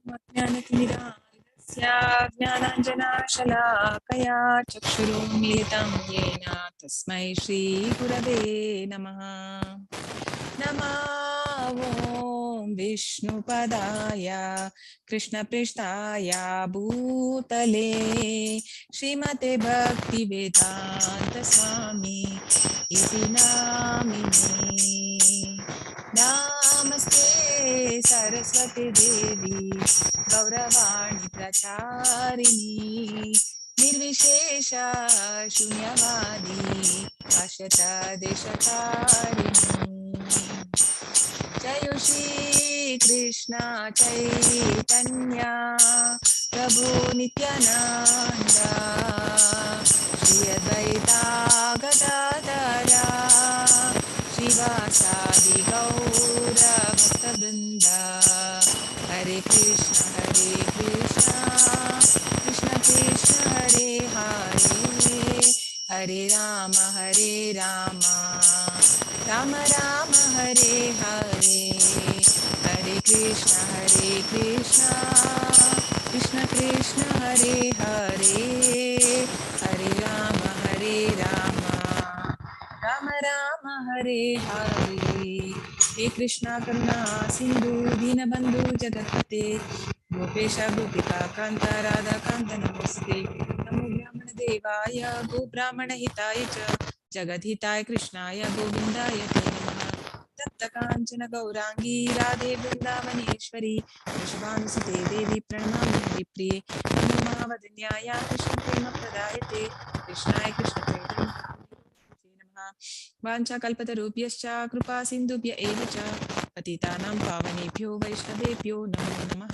ज्ञानतिमिरान्धस्य ज्ञानाञ्जनाशलाकया चक्षुरुन्मीलितं येन तस्मै श्रीगुरवे नमः। नमो विष्णुपदाय कृष्णपृष्ठाय भूतले श्रीमते भक्तिवेदान्तस्वामी इति नामिने। नमस्ते सरस्वती देवी गौरवाणी प्रचारिणी निर्विशेष शून्यवादी अशत देशकारिणी। जय श्री कृष्ण चैतन्य प्रभु नित्यानंद श्री अद्वैता गदाधर श्रीवासादि गौर भक्तवृंद। हरे कृष्ण कृष्ण कृष्ण हरे हरे हरे राम राम राम हरे हरे। हरे कृष्ण कृष्ण कृष्ण हरे हरे हरे राम राम राम हरे हरे। हे कृष्णा करुणा सिंधु दीनबंधु जगत्पते गोपेश गोपिका कांत राधा कांत नमस्ते। नमो ब्राह्मण देवाय गो ब्राह्मण हिताय च जगद्हिताय कृष्णाय गोविंदाय ते नमः। तप्त कांचन गौरांगी राधे वृंदावनेश्वरी वृषभानुसुते देवी प्रणमामि हरिप्रिये। नमो महावदन्याय कृष्ण प्रेम प्रदायते कृष्णाय कृष्ण चैतन्य नमः। वाञ्छाकल्पतरुभ्यश्च कृपा सिन्धुभ्य एव च पतितानां पावनेभ्यो वैष्णवेभ्यो नमो नमः।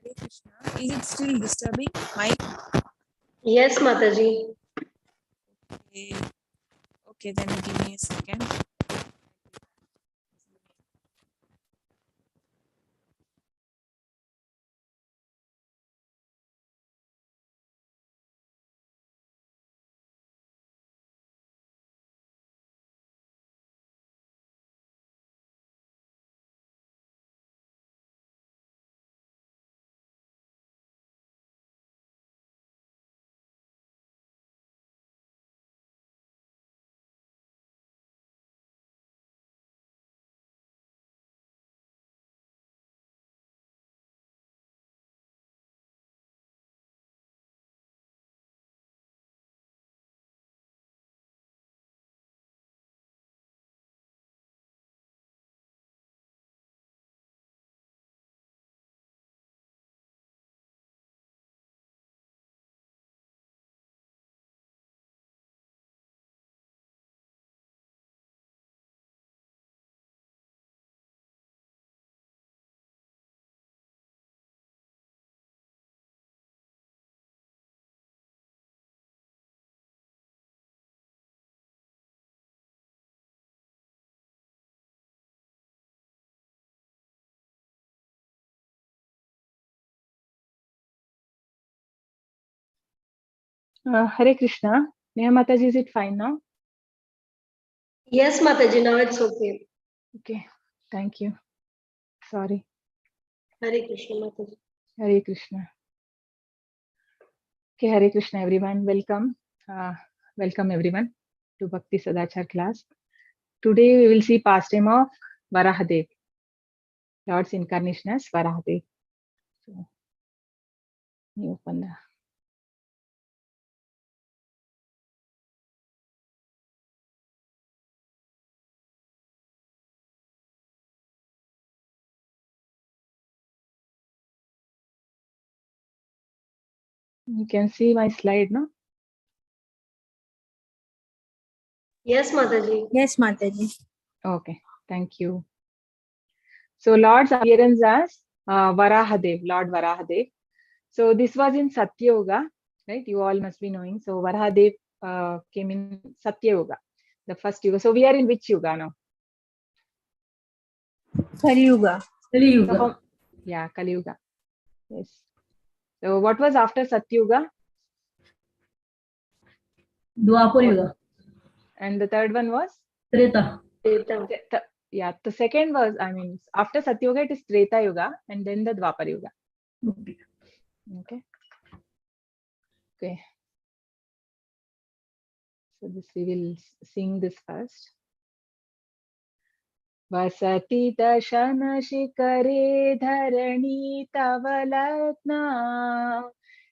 Hare Krishna. Is it still disturbing? Mic? Yes, Mataji. Okay, then give me a second. Hare Krishna. Neha Mataji, is it fine now? Yes, Mataji, now it's okay. Okay, thank you. Sorry. Hare Krishna, Mataji. Hare Krishna. Okay, Hare Krishna, everyone. Welcome. Welcome, everyone, to Bhakti Sadachar class. Today, we will see pastime of Varahadev, Lord's incarnation as Varahadev. So, you open the. You can see my slide, no? Yes, Mataji. Yes, Mataji. Okay, thank you. So, Lord's appearance as Varahadev, Lord Varahadev. So, this was in Satya Yuga, right? You all must be knowing. So, Varahadev came in Satya Yuga, the first Yuga. So, we are in which Yuga now? Kali Yuga. Kali Yuga. Yeah, Kali Yuga. Yes. So, what was after Satya Yuga? Dwapar Yuga. And the third one was? Treta. Treta. Yeah, the second was, I mean, after Satyuga, it is Treta Yuga and then the Dwapar Yuga. Okay. Okay. Okay. So this we will sing this first. Vasati dashana shikare dharani tavalatna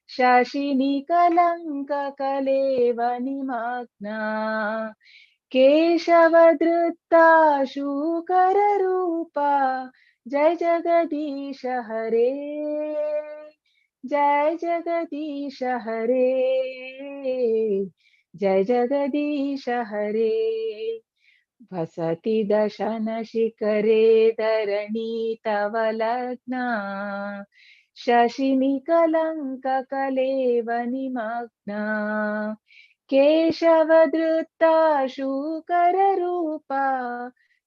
shashini kalanka kaleva nimagna केशवधृत्ता शूकररूपा जय जगदीश हरे जय जगदीश हरे जय जगदीश हरे वसति दशन शिखरे धरणी तव लग्ना शशिनि कलंक कलेव निमग्ना केशवधृत्ता शूकररूपा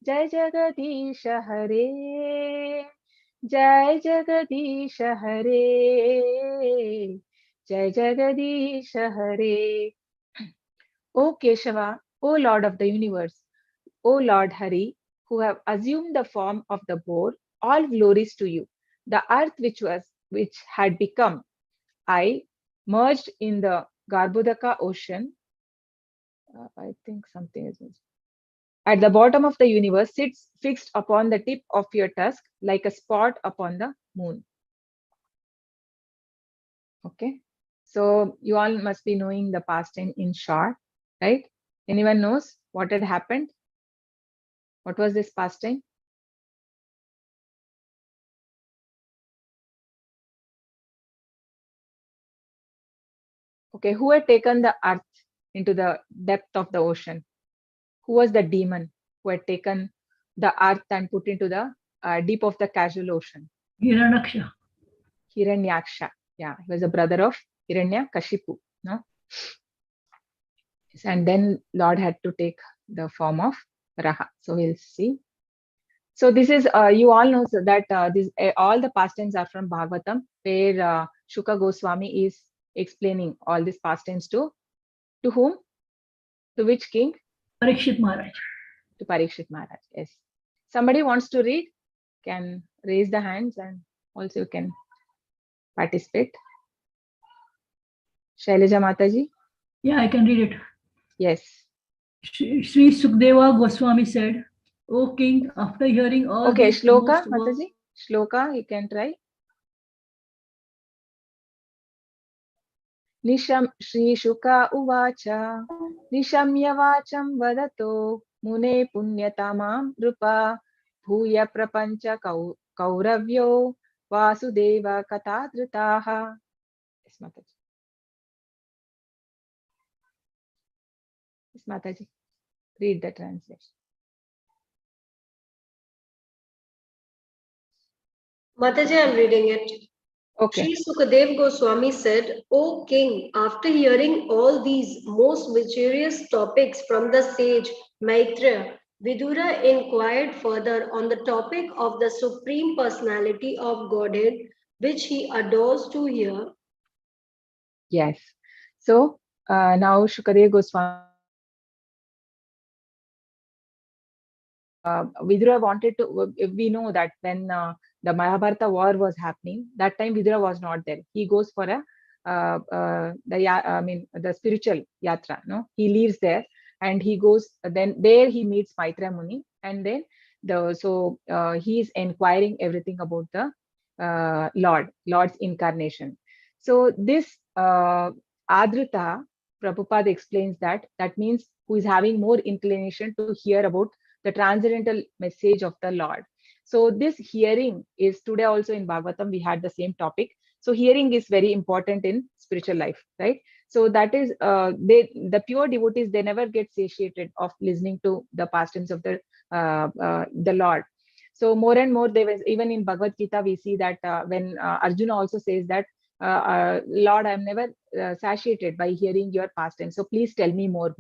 जय जगदीश हरे जय जगदीश हरे जय जगदीश हरे. O Keshava, O Lord of the universe, O Lord Hari, who have assumed the form of the boar, all glories to you. The earth which had become I merged in the Garbhodaka ocean. I think something is missing. At the bottom of the universe sits fixed upon the tip of your tusk like a spot upon the moon. Okay. So you all must be knowing the past tense in short, right? Anyone knows what had happened? What was this past tense? Okay, who had taken the earth into the depth of the ocean? Who was the demon who had taken the earth and put into the deep of the casual ocean? Hiranaksha. Hiranyaksha. Yeah, he was a brother of Hiranyakashipu. No? And then Lord had to take the form of Raha. So we'll see. So this is, you all know that all the past tense are from Bhagavatam, where Shuka Goswami is explaining all these past tense to whom? To which king? Parikshit Maharaj. To Parikshit Maharaj. Yes. Somebody wants to read? Can raise the hands and also you can participate. Shailaja Mataji? Yeah, I can read it. Yes. Sri Sukdeva Goswami said, O king, after hearing all Okay, these Shloka, most Mataji? Shloka, you can try. Nisham Shri Shuka Uvacha Nishamya Vacham Vadato Mune Punyatamam Rupa Bhuya Prapancha Kauravyo Vasudeva Katadritaha. Yes, Mataji. Yes, Mataji. Read the translation. Mataji, I'm reading it. Okay. Sri Sukadev Goswami said, O king, after hearing all these most mysterious topics from the sage Maitreya, Vidura inquired further on the topic of the Supreme Personality of Godhead, which he adores to hear. Yes. So now Shukadev Goswami Vidura wanted to, we know that when the Mahabharata war was happening, that time Vidura was not there. He goes for a the spiritual yatra. No, he leaves there and he goes. Then there he meets Maitreya Muni, and then he is inquiring everything about the Lord's incarnation. So this Adrita, Prabhupada explains that means who is having more inclination to hear about the transcendental message of the Lord. So this hearing is today also in Bhagavatam, we had the same topic. So hearing is very important in spiritual life, right? So that is, the pure devotees, they never get satiated of listening to the pastimes of the Lord. So more and more, there was, even in Bhagavad Gita, we see that when Arjuna also says that, Lord, I'm never satiated by hearing your pastimes. So please tell me more,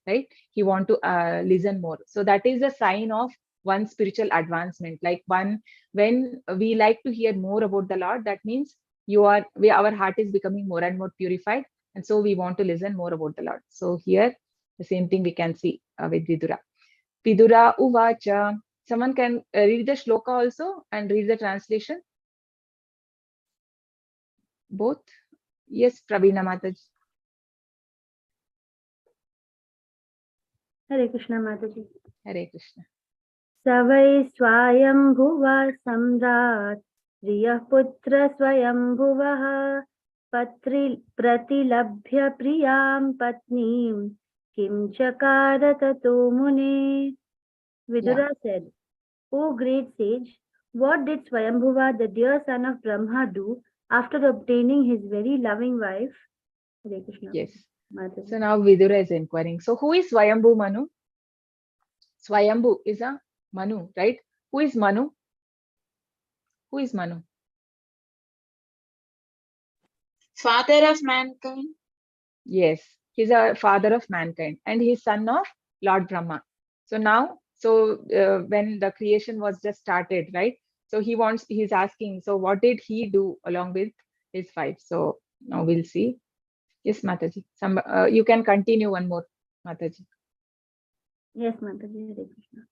right? He want to listen more. So that is a sign of one spiritual advancement. Like when we like to hear more about the Lord, that means our heart is becoming more and more purified, and so we want to listen more about the Lord. So here the same thing we can see with Vidura. Vidura uvacha Someone can read the shloka also and read the translation? Both? Yes, Pravina Mataji. Hare Krishna Mataji. Hare Krishna. Savai Swayambhuva Samrat Riya Putra Swayambhuvaha Pratilabhya Priyam Patnim Kim Chakara Tato Mune. Vidura said, O great sage, what did Swayambhuva, the dear son of Brahma, do after obtaining his very loving wife? Hare Krishna. Yes. Mataji. So now Vidura is inquiring. So who is Swayambhu Manu? Swayambhu is a Manu, right? Who is Manu? Who is Manu? Father of mankind. Yes, he's a father of mankind and he's son of Lord Brahma. So now, when the creation was just started, right? So he's asking, so what did he do along with his wife? So now we'll see. Yes, Mataji. You can continue one more, Mataji. Yes, Mataji. Hare Krishna.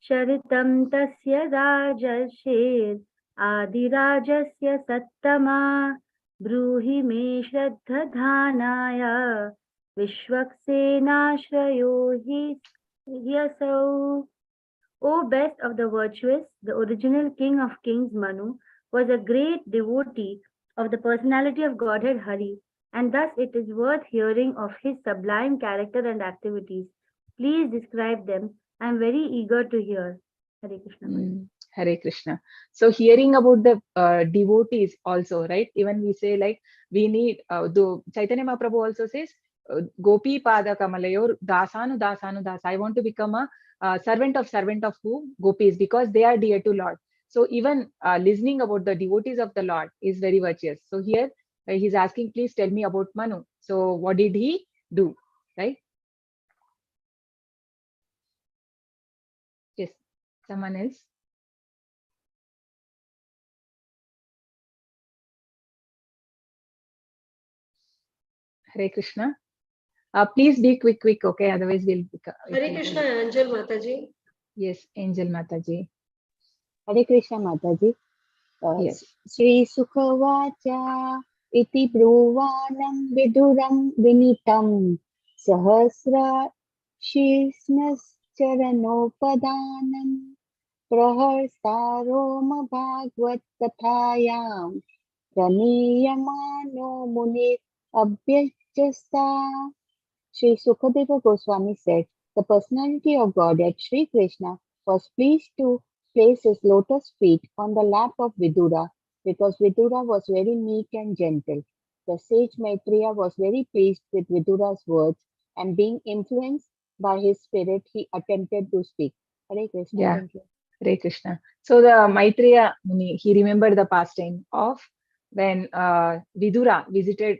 Sharitam tasya rajashir adirajasya sattama bruhi me shraddhadhanaya vishwaksena hi yasau. O best of the virtuous, the original king of kings Manu was a great devotee of the personality of Godhead Hari, and thus it is worth hearing of his sublime character and activities. Please describe them. I am very eager to hear. Hare Krishna. Hare Krishna. So hearing about the devotees also, right? Even we say like we need, the Chaitanya Mahaprabhu also says, Gopi Pada Kamalayor Dasanu Dasanu Das. I want to become a servant of who? Gopis, because they are dear to Lord. So even listening about the devotees of the Lord is very virtuous. So here he's asking, please tell me about Manu. So what did he do, right? Yes, someone else? Hare Krishna. Please be quick, okay? Otherwise we'll become... Hare Krishna, Angel Mataji. Yes, Angel Mataji. Hare Krishna Mataji. Yes. Sri Sukhavacha iti bruvanam viduram vinitam sahasra shishnas charanopadanam praharsaroma bhagvat kathayam praniyamano munir abhyajasta. Sri Sukadeva Goswami said, the personality of Godhead Sri Krishna was pleased to place his lotus feet on the lap of Vidura because Vidura was very meek and gentle. The sage Maitreya was very pleased with Vidura's words and being influenced by his spirit, he attempted to speak. Hare Krishna. Yeah. Thank you. Hare Krishna. So the Maitreya Muni, he remembered the pastime of when Krishna visited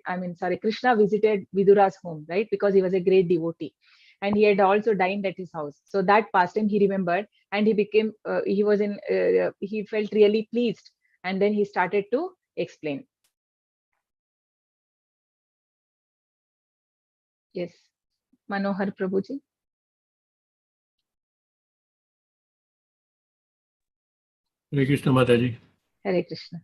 Vidura's home, right? Because he was a great devotee. And he had also dined at his house. So that pastime he remembered, and he became, he felt really pleased. And then he started to explain. Yes. Manohar Prabhuji. Hare Krishna Mataji. Hare Krishna.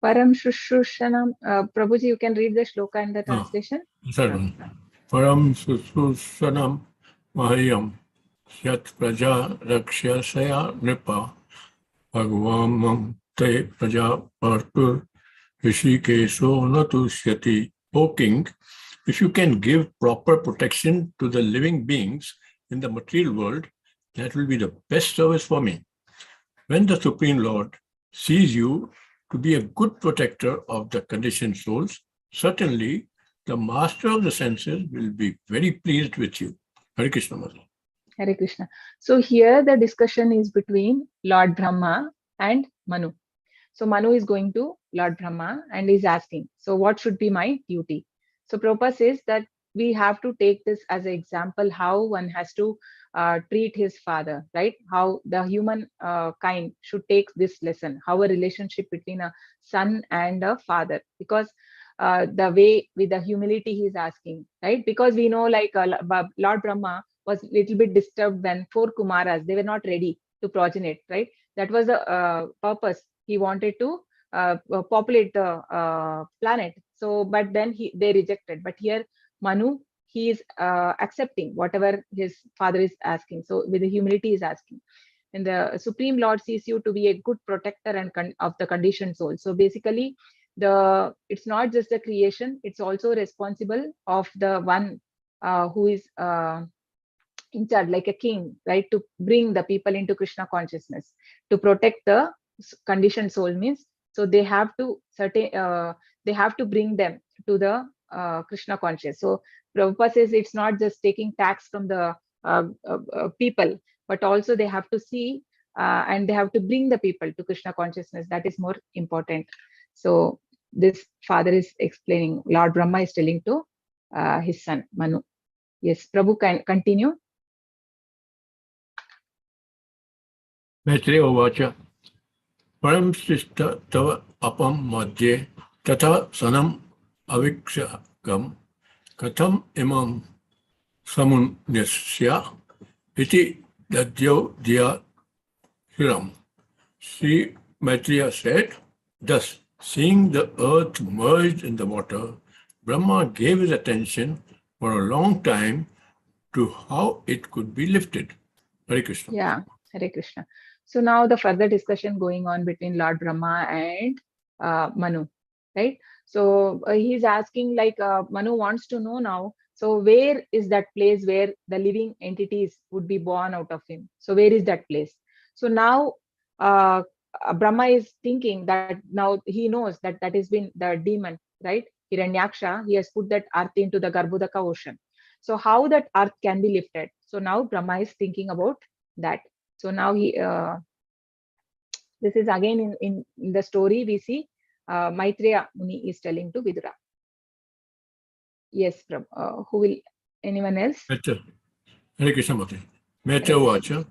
Param Shushrushanam. Prabhuji, you can read the shloka and the translation. Certainly. Param Shushrushanam Mahayam Yat Praja Rakshasaya Nipa Bhagavamam Te Praja Partur Rishikeso Natushyati. O King, if you can give proper protection to the living beings in the material world, that will be the best service for me. When the Supreme Lord sees you to be a good protector of the conditioned souls, certainly the master of the senses will be very pleased with you. Hare Krishna Mother. Hare Krishna. So here the discussion is between Lord Brahma and Manu. So Manu is going to Lord Brahma and is asking, so what should be my duty? So Prabhupada says that we have to take this as an example how one has to treat his father, right? How the human kind should take this lesson, how a relationship between a son and a father. Because the way with the humility he is asking, right? Because we know like Lord Brahma was little bit disturbed when 4 Kumaras, they were not ready to progenate, right? That was the purpose. He wanted to populate the planet. So, but then they rejected. But here Manu, he is accepting whatever his father is asking. So with the humility is asking. And the Supreme Lord sees you to be a good protector and of the conditioned soul. So basically, it's not just a creation; it's also responsible of the one who is in charge, like a king, right? To bring the people into Krishna consciousness, to protect the conditioned soul means. So they have to they have to bring them to the Krishna conscious. So Prabhupada says it's not just taking tax from the people, but also they have to see and they have to bring the people to Krishna consciousness. That is more important. So this father is explaining, Lord Brahma is telling to his son Manu. Yes, Prabhu can continue. Maitreya Uvacha Param Srishta Tava Apam Madhye Tata Sanam Avikshagam Katham Imam Samunyasya Iti Dadyo Diya Hiram. Sri Maitreya said, thus, seeing the earth merged in the water, Brahma gave his attention for a long time to how it could be lifted. Hare Krishna. Yeah, Hare Krishna. So now the further discussion going on between Lord Brahma and Manu, right? So he's asking like Manu wants to know now, so where is that place where the living entities would be born out of him? So where is that place? So now Brahma is thinking that now he knows that that has been the demon, right? Hiranyaksha, he has put that earth into the Garbhodaka ocean. So how that earth can be lifted? So now Brahma is thinking about that. So now he this is again in the story we see Maitreya Muni is telling to Vidura. Yes, who will, anyone else? Hare Krishna Mate. Maitreya Uvacha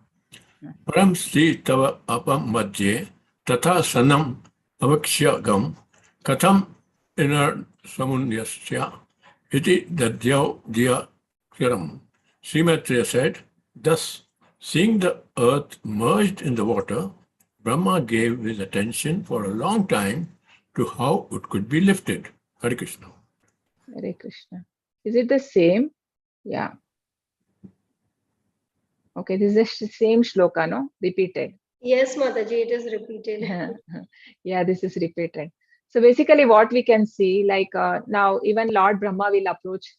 Param Sri Tava Apam Madhye Tata Sanam Avikshagam Katham Inar Samunyasya Iti Dadyav Diya Hiram. Sri Maitreya said, thus, seeing the earth merged in the water, Brahma gave his attention for a long time to how it could be lifted. Hare Krishna. Hare Krishna. Is it the same? Yeah. Okay, this is the same shloka, no? Repeated. Yes, Mataji, it is repeated. Yeah, this is repeated. So basically what we can see, like now even Lord Brahma will approach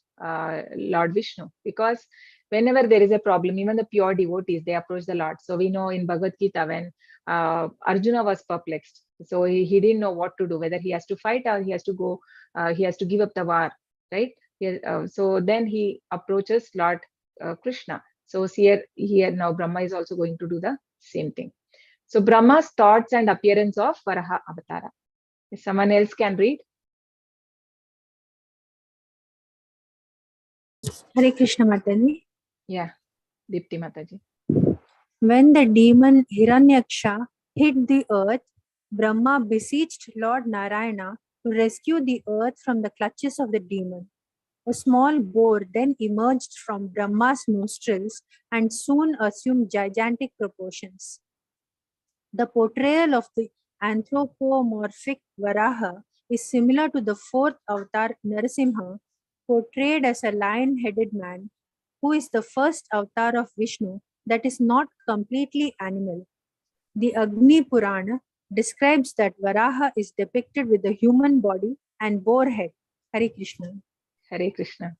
Lord Vishnu, because whenever there is a problem, even the pure devotees, they approach the Lord. So we know in Bhagavad Gita when Arjuna was perplexed. So he didn't know what to do, whether he has to fight or he has to go, he has to give up the war, right? So then he approaches Lord Krishna. So here now Brahma is also going to do the same thing. So Brahma's thoughts and appearance of Varaha Avatara. If someone else can read. Hare Krishna Mataji. Yeah, Dipti Mataji. When the demon Hiranyaksha hit the earth, Brahma beseeched Lord Narayana to rescue the earth from the clutches of the demon. A small boar then emerged from Brahma's nostrils and soon assumed gigantic proportions. The portrayal of the anthropomorphic Varaha is similar to the fourth avatar Narasimha, portrayed as a lion-headed man, who is the first avatar of Vishnu that is not completely animal. The Agni Purana describes that Varaha is depicted with a human body and boar head. Hare Krishna. Hare Krishna.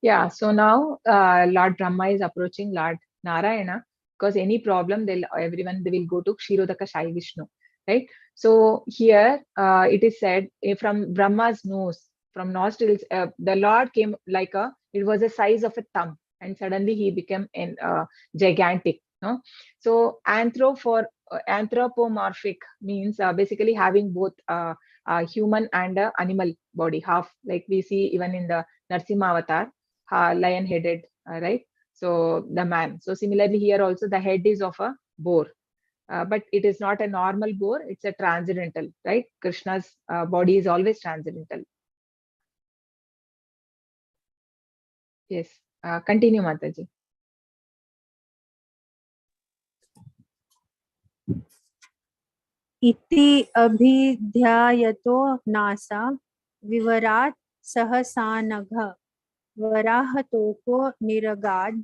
Yeah, so now Lord Brahma is approaching Lord Narayana, because any problem, they will go to Kshirodaka Shai Vishnu, right? So here it is said from Brahma's nose, from nostrils, the Lord came like it was the size of a thumb, and suddenly he became gigantic. No? So anthropomorphic means basically having both human and animal body, half, like we see even in the Narsimha avatar, lion-headed, right? So the man. So similarly here also the head is of a boar, but it is not a normal boar, it's a transcendental, right? Krishna's body is always transcendental. Yes. Continue, Mataji. इति अभिध्यायतो NASA विवरात् सहसानघ वराहतोको निरगाद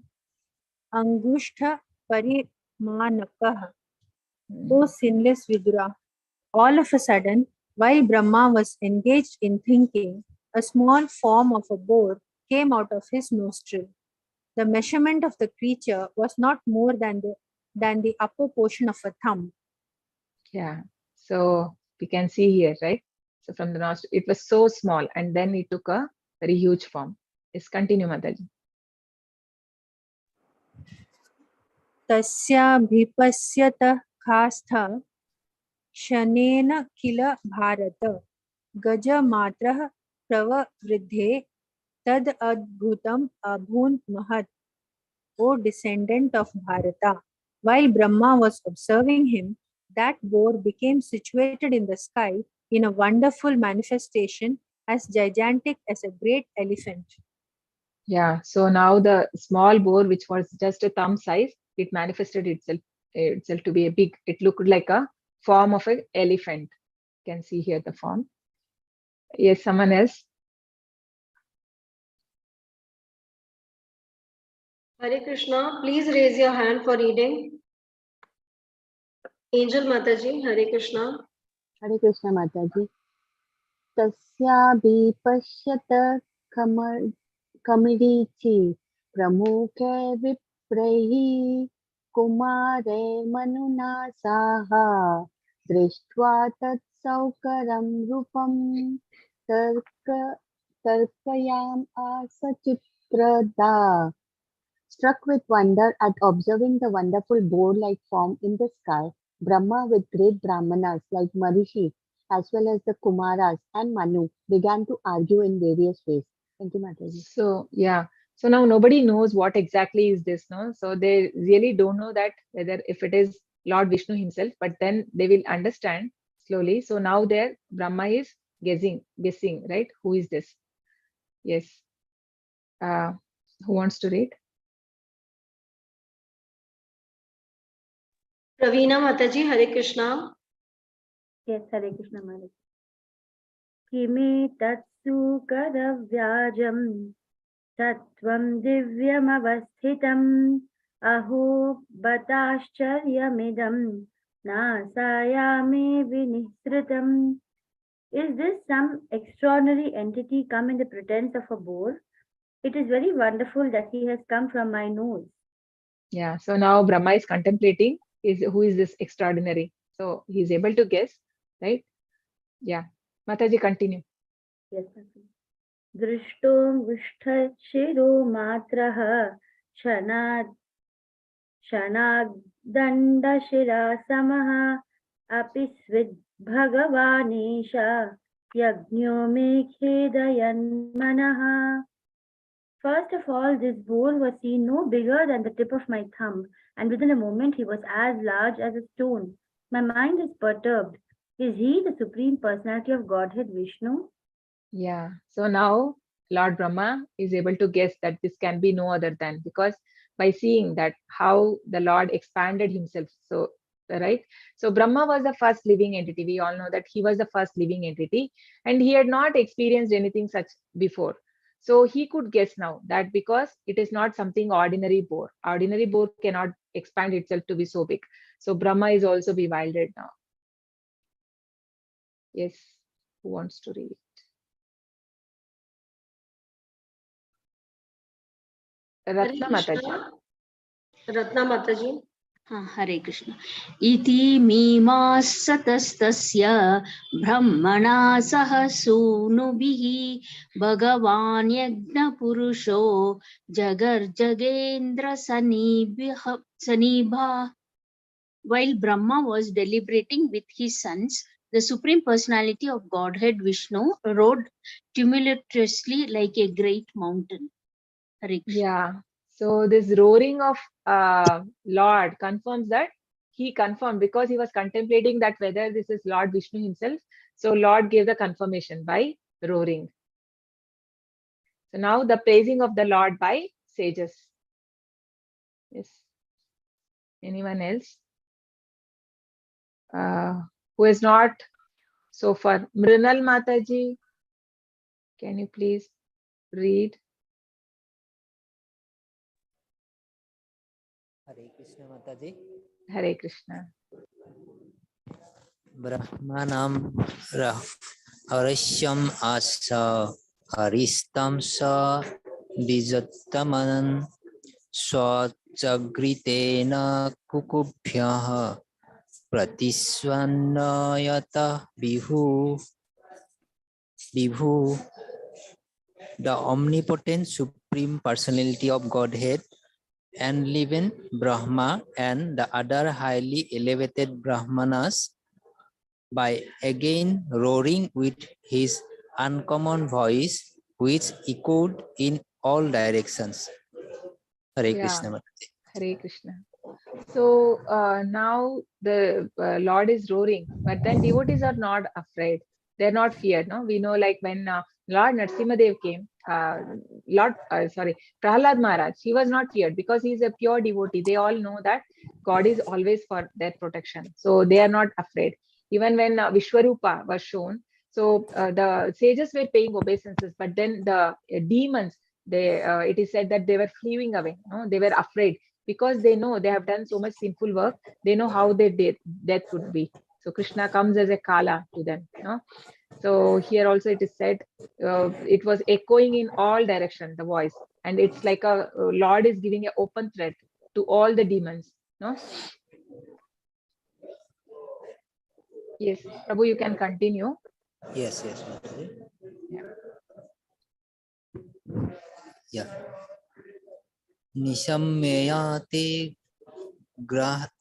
अंगुष्ठ परिमानकः. O sinless Vidura, all of a sudden, while Brahma was engaged in thinking, a small form of a boar came out of his nostril. The measurement of the creature was not more than the upper portion of a thumb. Yeah. So we can see here, right? So from the nostril, it was so small, and then it took a very huge form. Yes, continue, Mataji. तस्याभिपश्यत खास्थ शनेन किल भारत गजमात्रः प्रववृद्धे तद अद्भुतम अभून् महत्. O descendant of Bharata, while Brahma was observing him, that boar became situated in the sky in a wonderful manifestation as gigantic as a great elephant. Yeah. So now the small boar, which was just a thumb size, it manifested itself to be a big. It looked like a form of an elephant. You can see here the form. Yes, someone else. Hare Krishna, please raise your hand for reading. Angel Mataji, Hare Krishna. Hare Krishna Mataji. Tasya kamirichi pramukhe viprahi kumare manuna saha drishtva tat saukaram rupam tarkayam asachitrada. Struck with wonder at observing the wonderful boar-like form in the sky, Brahma with great Brahmanas like Marishi as well as the Kumaras and Manu began to argue in various ways. Thank you, Mataji. So yeah. So now nobody knows what exactly is this, no? So they really don't know that whether if it is Lord Vishnu himself, but then they will understand slowly. So now there Brahma is guessing, right? Who is this? Yes. Who wants to read? Praveena Mataji, Hare Krishna. Yes, Hare Krishna Maharaj. Kimi tatsu kadavyajam tattvam divyamavasthitam aho batashcharyamidam nasayame vinihritam. Is this some extraordinary entity come in the pretense of a boar? It is very wonderful that he has come from my nose. Yeah. So now Brahma is contemplating who is this extraordinary. So he's able to guess, right? Yeah. Mataji, continue. Yes, Drishto Vishtha Shiro Matraha Shanag Danda Samaha Apisvid Bhagavanesha Yagnyo Me Khedayan Manaha. First of all, this boar was seen no bigger than the tip of my thumb, and within a moment he was as large as a stone. My mind is perturbed. Is he the Supreme Personality of Godhead Vishnu? Yeah. So now Lord Brahma is able to guess that this can be no other than, because by seeing that how the Lord expanded himself. So right. So Brahma was the first living entity. We all know that he was the first living entity, and he had not experienced anything such before. So he could guess now that because it is not something ordinary boar. Ordinary boar cannot expand itself to be so big. So Brahma is also bewildered now. Yes. Who wants to read? Ratna Mataji. Ratna Mataji. Hare Krishna. Iti mimassatastasya brahmana sah sunubihi bhagavan yagna purusho jagar jagendra sanibha. While Brahma was deliberating with his sons, the Supreme Personality of Godhead Vishnu rode tumultuously like a great mountain. Hare Krishna. Yeah. So this roaring of Lord confirms that he confirmed, because he was contemplating that whether this is Lord Vishnu himself. So Lord gave the confirmation by roaring. So now the praising of the Lord by sages. Yes. Anyone else? Who is not so far? Mrinal Mataji, can you please read? Hare Krishna Mataji. Hare Krishna. Brahmanam Arasyam Asa Haristam Sa Bijattamanan Swajagritena Kukubhyaha Pratiswanayata Vibhu. The omnipotent Supreme Personality of Godhead, enlivened Brahma and the other highly elevated Brahmanas by again roaring with his uncommon voice, which echoed in all directions. Hare Krishna Mataji. Hare Krishna. So now the Lord is roaring, but then devotees are not afraid. They're not feared. No, we know, like when Lord Nrsimhadev came, Prahlad Maharaj, he was not feared because he's a pure devotee. They all know that God is always for their protection, so they are not afraid. Even when Vishwarupa was shown, so the sages were paying obeisances, but then the demons, it is said that they were fleeing away. No, they were afraid because they know they have done so much sinful work. They know how their death would be. So Krishna comes as a Kala to them. No? So here also it is said, it was echoing in all directions, the voice. And it's like a Lord is giving an open threat to all the demons. No? Yes, Prabhu, you can continue. Yes, Mataji. Yeah. Nishammeyate Gargharitam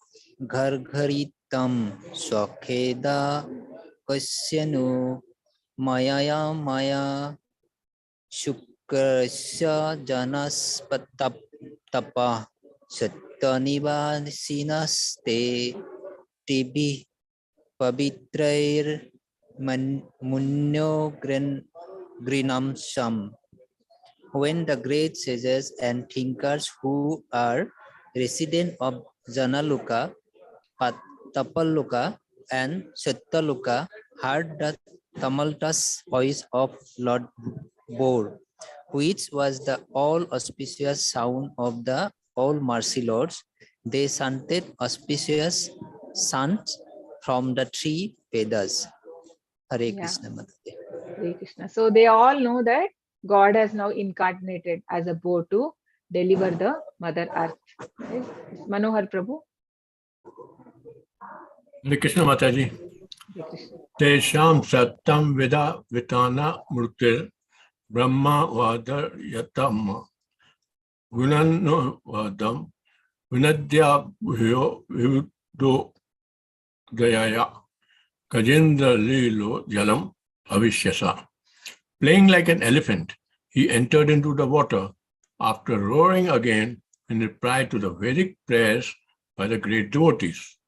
Swakheda Kasyanu Maya Shukrasya Janaspatapa Sattanivasinaste Tibi Pavitrair Munyo Grinam Sam. When the great sages and thinkers who are resident of Janaluka, Tapaluka, and Sattaluka heard the tumultuous voice of Lord Bor, which was the all-auspicious sound of the all-mercy lords, they chanted auspicious chants from the three Vedas. Hare Krishna Mataji. Hare Krishna. So they all know that God has now incarnated as a bow to deliver the Mother Earth. Yes. Manohar Prabhu. Hare Krishna Mataji. Tesham Sattam Veda Vitana Murtir Brahma Vadar Yatam Gunano Vadam Vinadya Vihudo Dayaya Kajendra Lilo Jalam Avishyasa. Playing like an elephant, he entered into the water after roaring again in reply to the Vedic prayers by the great devotees.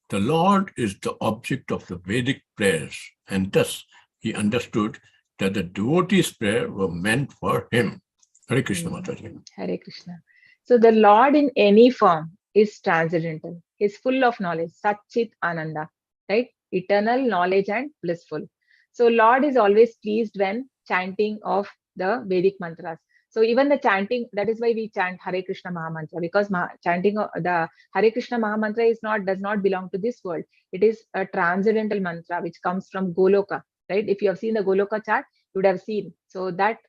The Lord is the object of the Vedic prayers, and thus he understood that the devotees' prayer were meant for him. Hare Krishna Mataji. Hare Krishna. So the Lord in any form is transcendental. He is full of knowledge, Satchit Ananda, right? Eternal knowledge and blissful. So Lord is always pleased when chanting of the Vedic mantras. So even the chanting, that is why we chant Hare Krishna Mahamantra, because chanting of the Hare Krishna Mahamantra does not belong to this world. It is a transcendental mantra which comes from Goloka, right? If you have seen the Goloka chart, you would have seen. So that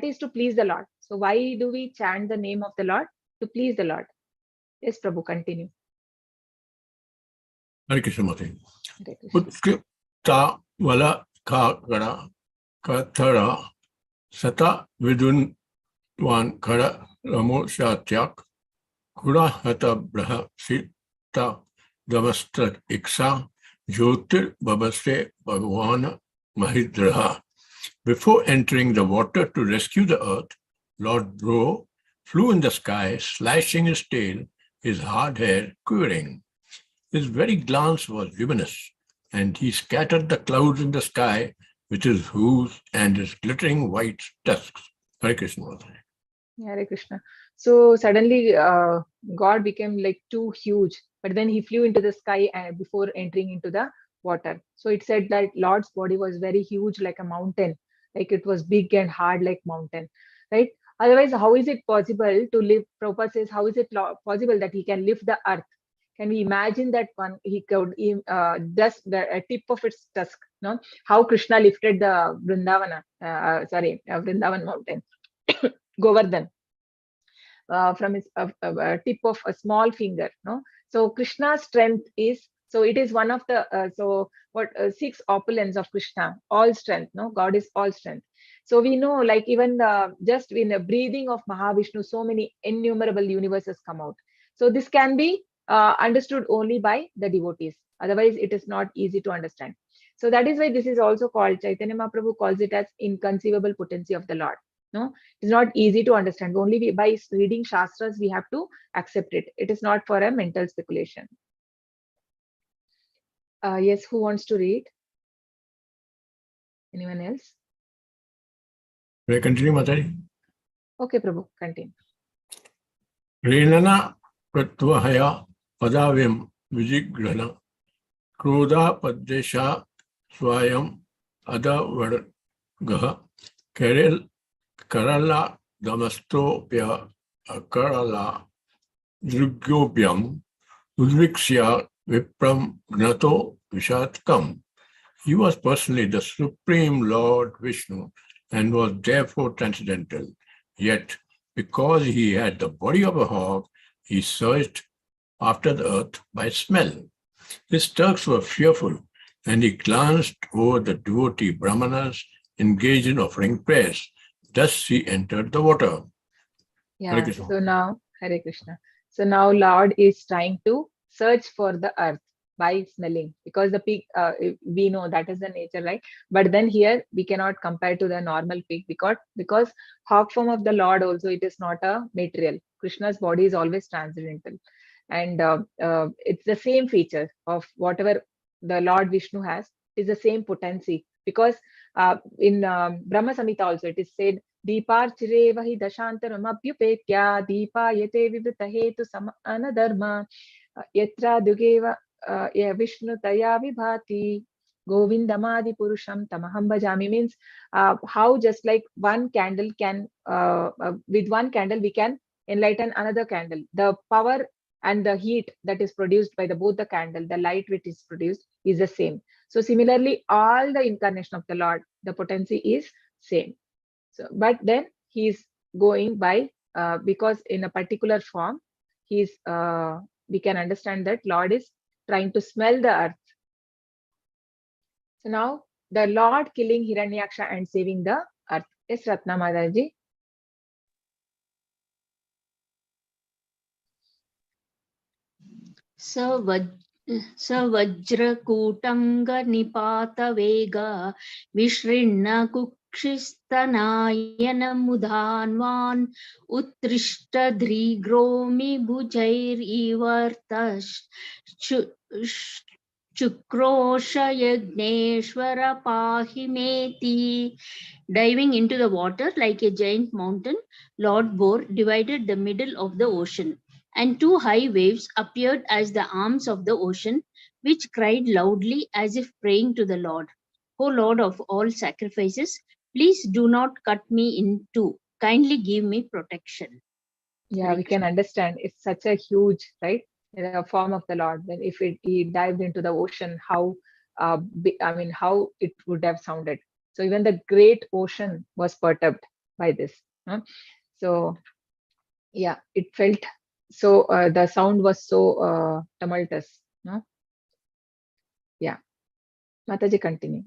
is to please the Lord. So why do we chant the name of the Lord? To please the Lord. Yes, Prabhu, continue. Hare Krishna Mataji. Utkita Vala Kagara Kathara Sata Vidun Wan Kara Ramo Shatyak Kura Hata Braha Sita Davastat Iksa Jyotir Babase Bhagavana Mahidraha. Before entering the water to rescue the earth, Lord Bro flew in the sky, slashing his tail, his hard hair quivering. His very glance was luminous, and he scattered the clouds in the sky with his hooves and his glittering white tusks. Hare Krishna. Mataji. Hare Krishna. So suddenly God became like too huge, but then he flew into the sky before entering into the water. So it said that Lord's body was very huge, like a mountain, like it was big and hard like mountain, right? Otherwise, how is it possible to lift? Prabhupada says, how is it possible that he can lift the earth? Can we imagine that one? He could just the tip of its tusk, no? How Krishna lifted the Vrindavan mountain, Govardhan, from his tip of a small finger, no? So Krishna's strength is, so it is one of the six opulence of Krishna, all strength, no? God is all strength. So we know, like even just in the breathing of Mahavishnu, so many innumerable universes come out. So this can be understood only by the devotees. Otherwise, it is not easy to understand. So that is why this is also called, Chaitanya Mahaprabhu calls it as inconceivable potency of the Lord. No, it is not easy to understand. Only by reading Shastras we have to accept it. It is not for a mental speculation. Yes, who wants to read? Anyone else? Will I continue, Mataji? Okay, Prabhu, continue. Renana pratvahaya padavim vijigrana krodha padesha swayam adavargaha Karala damastopya Karala Drugyopyam Udvikshya Vipram Gnato Vishatkam. He was personally the Supreme Lord Vishnu and was therefore transcendental. Yet, because he had the body of a hog, he searched after the earth by smell. His turks were fearful, and he glanced over the devotee brahmanas engaged in offering prayers. Thus he entered the water. Yeah, so now, Hare Krishna. So now Lord is trying to search for the earth by smelling, because the pig, we know that is the nature, right? But then here we cannot compare to the normal pig, because hog form of the Lord also, it is not a material. Krishna's body is always transcendental. And it's the same feature of whatever the Lord Vishnu has, is the same potency. Because in Brahma Samhita also it is said, Deeparchire vahi dashantaram abhyupetya Deepa yete vivrita hetu samana dharma Yatra dugeva Vishnu taya vibhati Govindamadi purusham tamaham bhajami, means how just like one candle can, with one candle we can enlighten another candle. The power and the heat that is produced by both the candle, the light which is produced is the same. So similarly, all the incarnation of the Lord, the potency is same. So, but then he is going by, because in a particular form, he's we can understand that Lord is trying to smell the earth. So now the Lord killing Hiranyaksha and saving the earth. Yes, Ratna Madaji. Vajrakutanga Vishrinna Kukshisthanayana Mudhanvan Uttrishta Dhrigromi Bhujair Ivartash Chukrosha Yagneshwara Pahimeti. Diving into the water like a giant mountain, Lord Boar divided the middle of the ocean, and two high waves appeared as the arms of the ocean, which cried loudly as if praying to the Lord. O Lord of all sacrifices, please do not cut me in two. Kindly give me protection. Yeah, we can understand. It's such a huge, right, the form of the Lord. Then if he dived into the ocean, how, how it would have sounded. So even the great ocean was perturbed by this. So yeah, it felt so, the sound was so tumultuous. No? Yeah. Mataji, continue.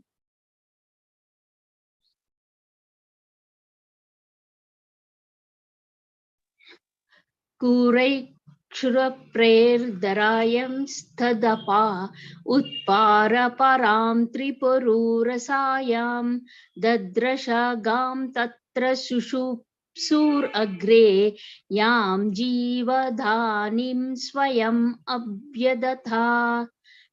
Kuraikshuраprayam stadapa utpara param tripururasayam dadrashagam tatra sushupsur agre yam jivadhanim swayam abhyadatha.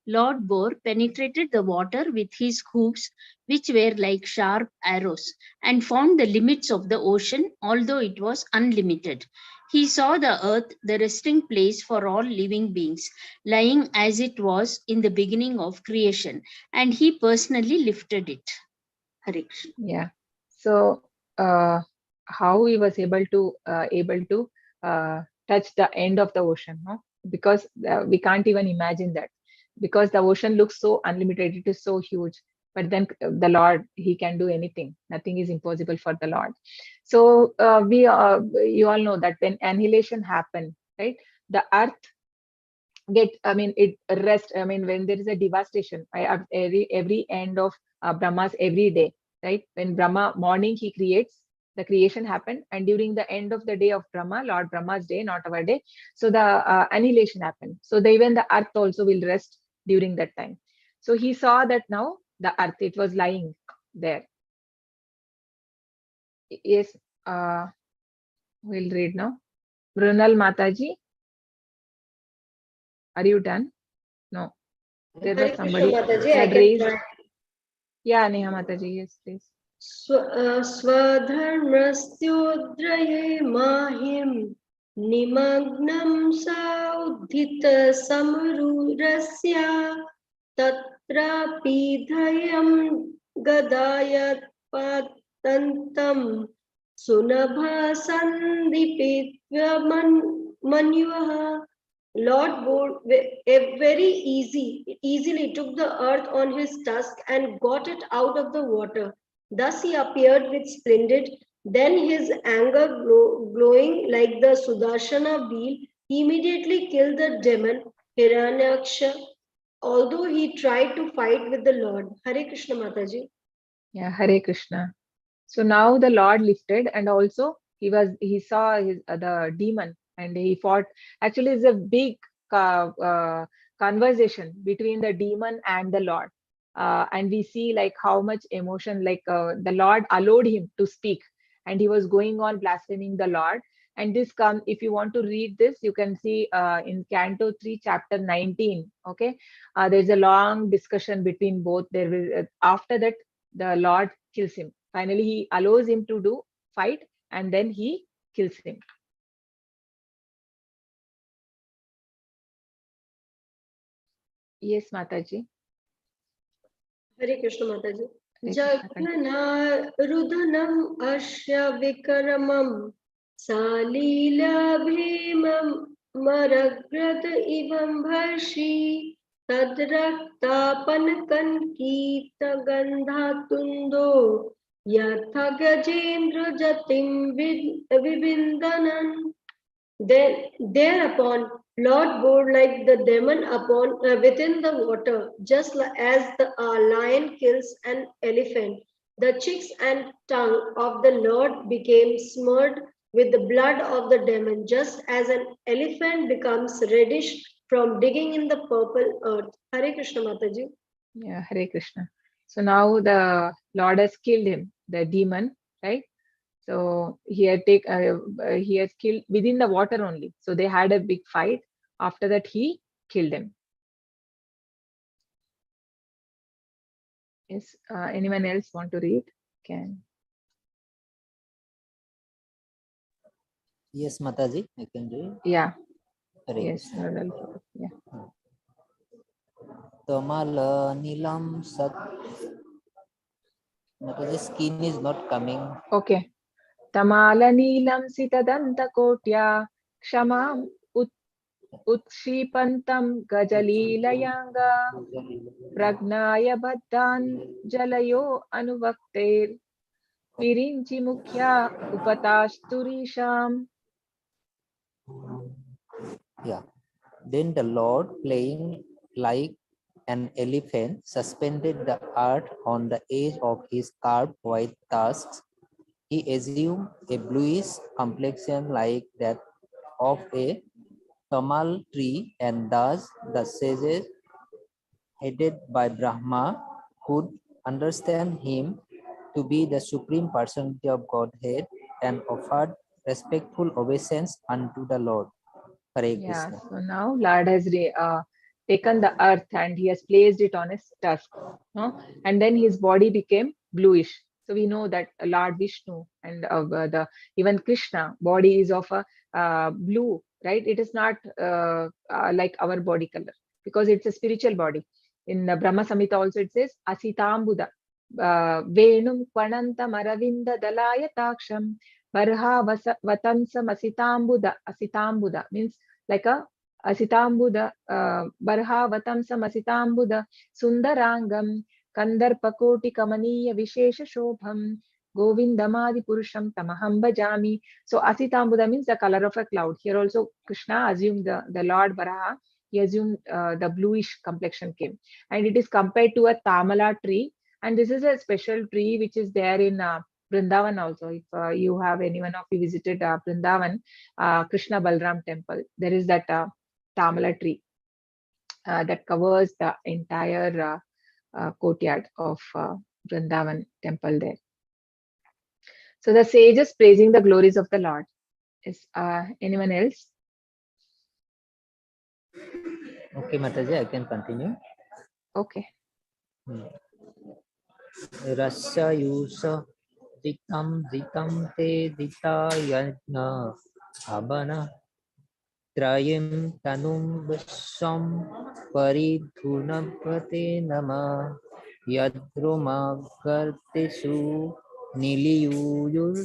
Lord Boar penetrated the water with his hooves, which were like sharp arrows, and found the limits of the ocean, although it was unlimited. He saw the earth, the resting place for all living beings, lying as it was in the beginning of creation, and he personally lifted it. Hare Krishna. Yeah. So how he was able to touch the end of the ocean, no? Because we can't even imagine that, because the ocean looks so unlimited, it is so huge. But then the Lord, he can do anything. Nothing is impossible for the Lord. So you all know that when annihilation happened, right? The earth it rest. When there is a devastation, every end of Brahma's every day, right? When Brahma morning he creates, the creation happened, and during the end of the day of Brahma, Lord Brahma's day, not our day, so the annihilation happened. So even the earth also will rest during that time. So he saw that now the earth, it was lying there. Yes, we'll read now. Brunal Mataji, are you done? No, there was Hare Krishna somebody Mataji, I had can raised. try. Yeah, Neha Mataji, yes, please. स्वधर्मस्योद्रये माहिं निमग्नं सौद्धितसमरूरस्य तत्रापि धैर्यं गदायत्पातन्तं सुनभसन्दीपित्वमन्युः. Lord very easily took the earth on his tusk and got it out of the water. Thus he appeared with splendid. Then his anger glowing like the Sudarshana wheel, he immediately killed the demon Hiranyaksha, although he tried to fight with the Lord. Hare Krishna Mataji. Yeah, Hare Krishna. So now the Lord lifted, and also he saw the demon, and he fought. Actually, it's a big conversation between the demon and the Lord, and we see like how much emotion, like the Lord allowed him to speak, and he was going on blaspheming the Lord. And this come, if you want to read this, you can see in Canto 3, chapter 19. Okay, there's a long discussion between both. There will after that the Lord kills him. Finally, he allows him to do fight, and then he kills him. Yes, Mataji. Hare Krishna Mataji. Hare Krishna, continue. Jagna Rudhanam Asya Vikaramam Salila Bhimam Maragrad Ivam Bharshi Tadraktapan Kankita Gandhatundo Yatha Gajendra Jatim Vibindanan. Then thereupon Lord bore like the demon upon within the water, just as the lion kills an elephant. The cheeks and tongue of the Lord became smeared with the blood of the demon, just as an elephant becomes reddish from digging in the purple earth. Hare Krishna Mataji. Yeah, Hare Krishna. So now the Lord has killed him, the demon, right? So he has killed within the water only. So they had a big fight. After that, he killed him. Yes. Anyone else want to read? Can. Yes, Mataji, I can read. Yeah. Hare Yes. Krishna. Yeah. Tamala Nilam Sat. Mataji, skin is not coming. Okay. Tamala Neelam Sitadanta Kotya Kshamam Utshipantam Gajalilayanga Pragnaya Bhattan Jalayo Anuvakter Virinchi Mukhya Upatasturisham. Yeah. Then the Lord, playing like an elephant, suspended the earth on the edge of his carved white tusks. He assumed a bluish complexion like that of a tamal tree, and thus the sages, headed by Brahma, could understand him to be the Supreme Personality of Godhead and offered respectful obeisance unto the Lord. Hare Yeah, Krishna. so now Lord has taken the earth and he has placed it on his tusk, no? And then his body became bluish. So we know that Lord Vishnu and the even Krishna body is of a blue, right? It is not like our body color because it's a spiritual body. In the Brahma Samhita also it says Asitambuda Venum Kvananta Maravinda Dalaya Taksham Varha Vatansam Asitambuda means like a Asitambuda Varha Vatamsam Asitambuda Sundarangam Kandarpakoti Kamaniya Vishesha Shobham Govindamadi Purusham Tamaham Bhajami. So Asitambuda means the color of a cloud. Here also Krishna assumed the Lord Varaha, he assumed the bluish complexion came. And it is compared to a Tamala tree. And this is a special tree which is there in Vrindavan also. If you have anyone of you visited Vrindavan, Krishna Balram temple, there is that Tamala tree that covers the entire courtyard of Vrindavan temple there. So the sages praising the glories of the Lord. Is anyone else? Okay, Mataji, I can continue. Okay. Rasya yusa ditam te dita yajna abana trayim tanum vasam paridhunapate nama yadrumagartesu niliyuyur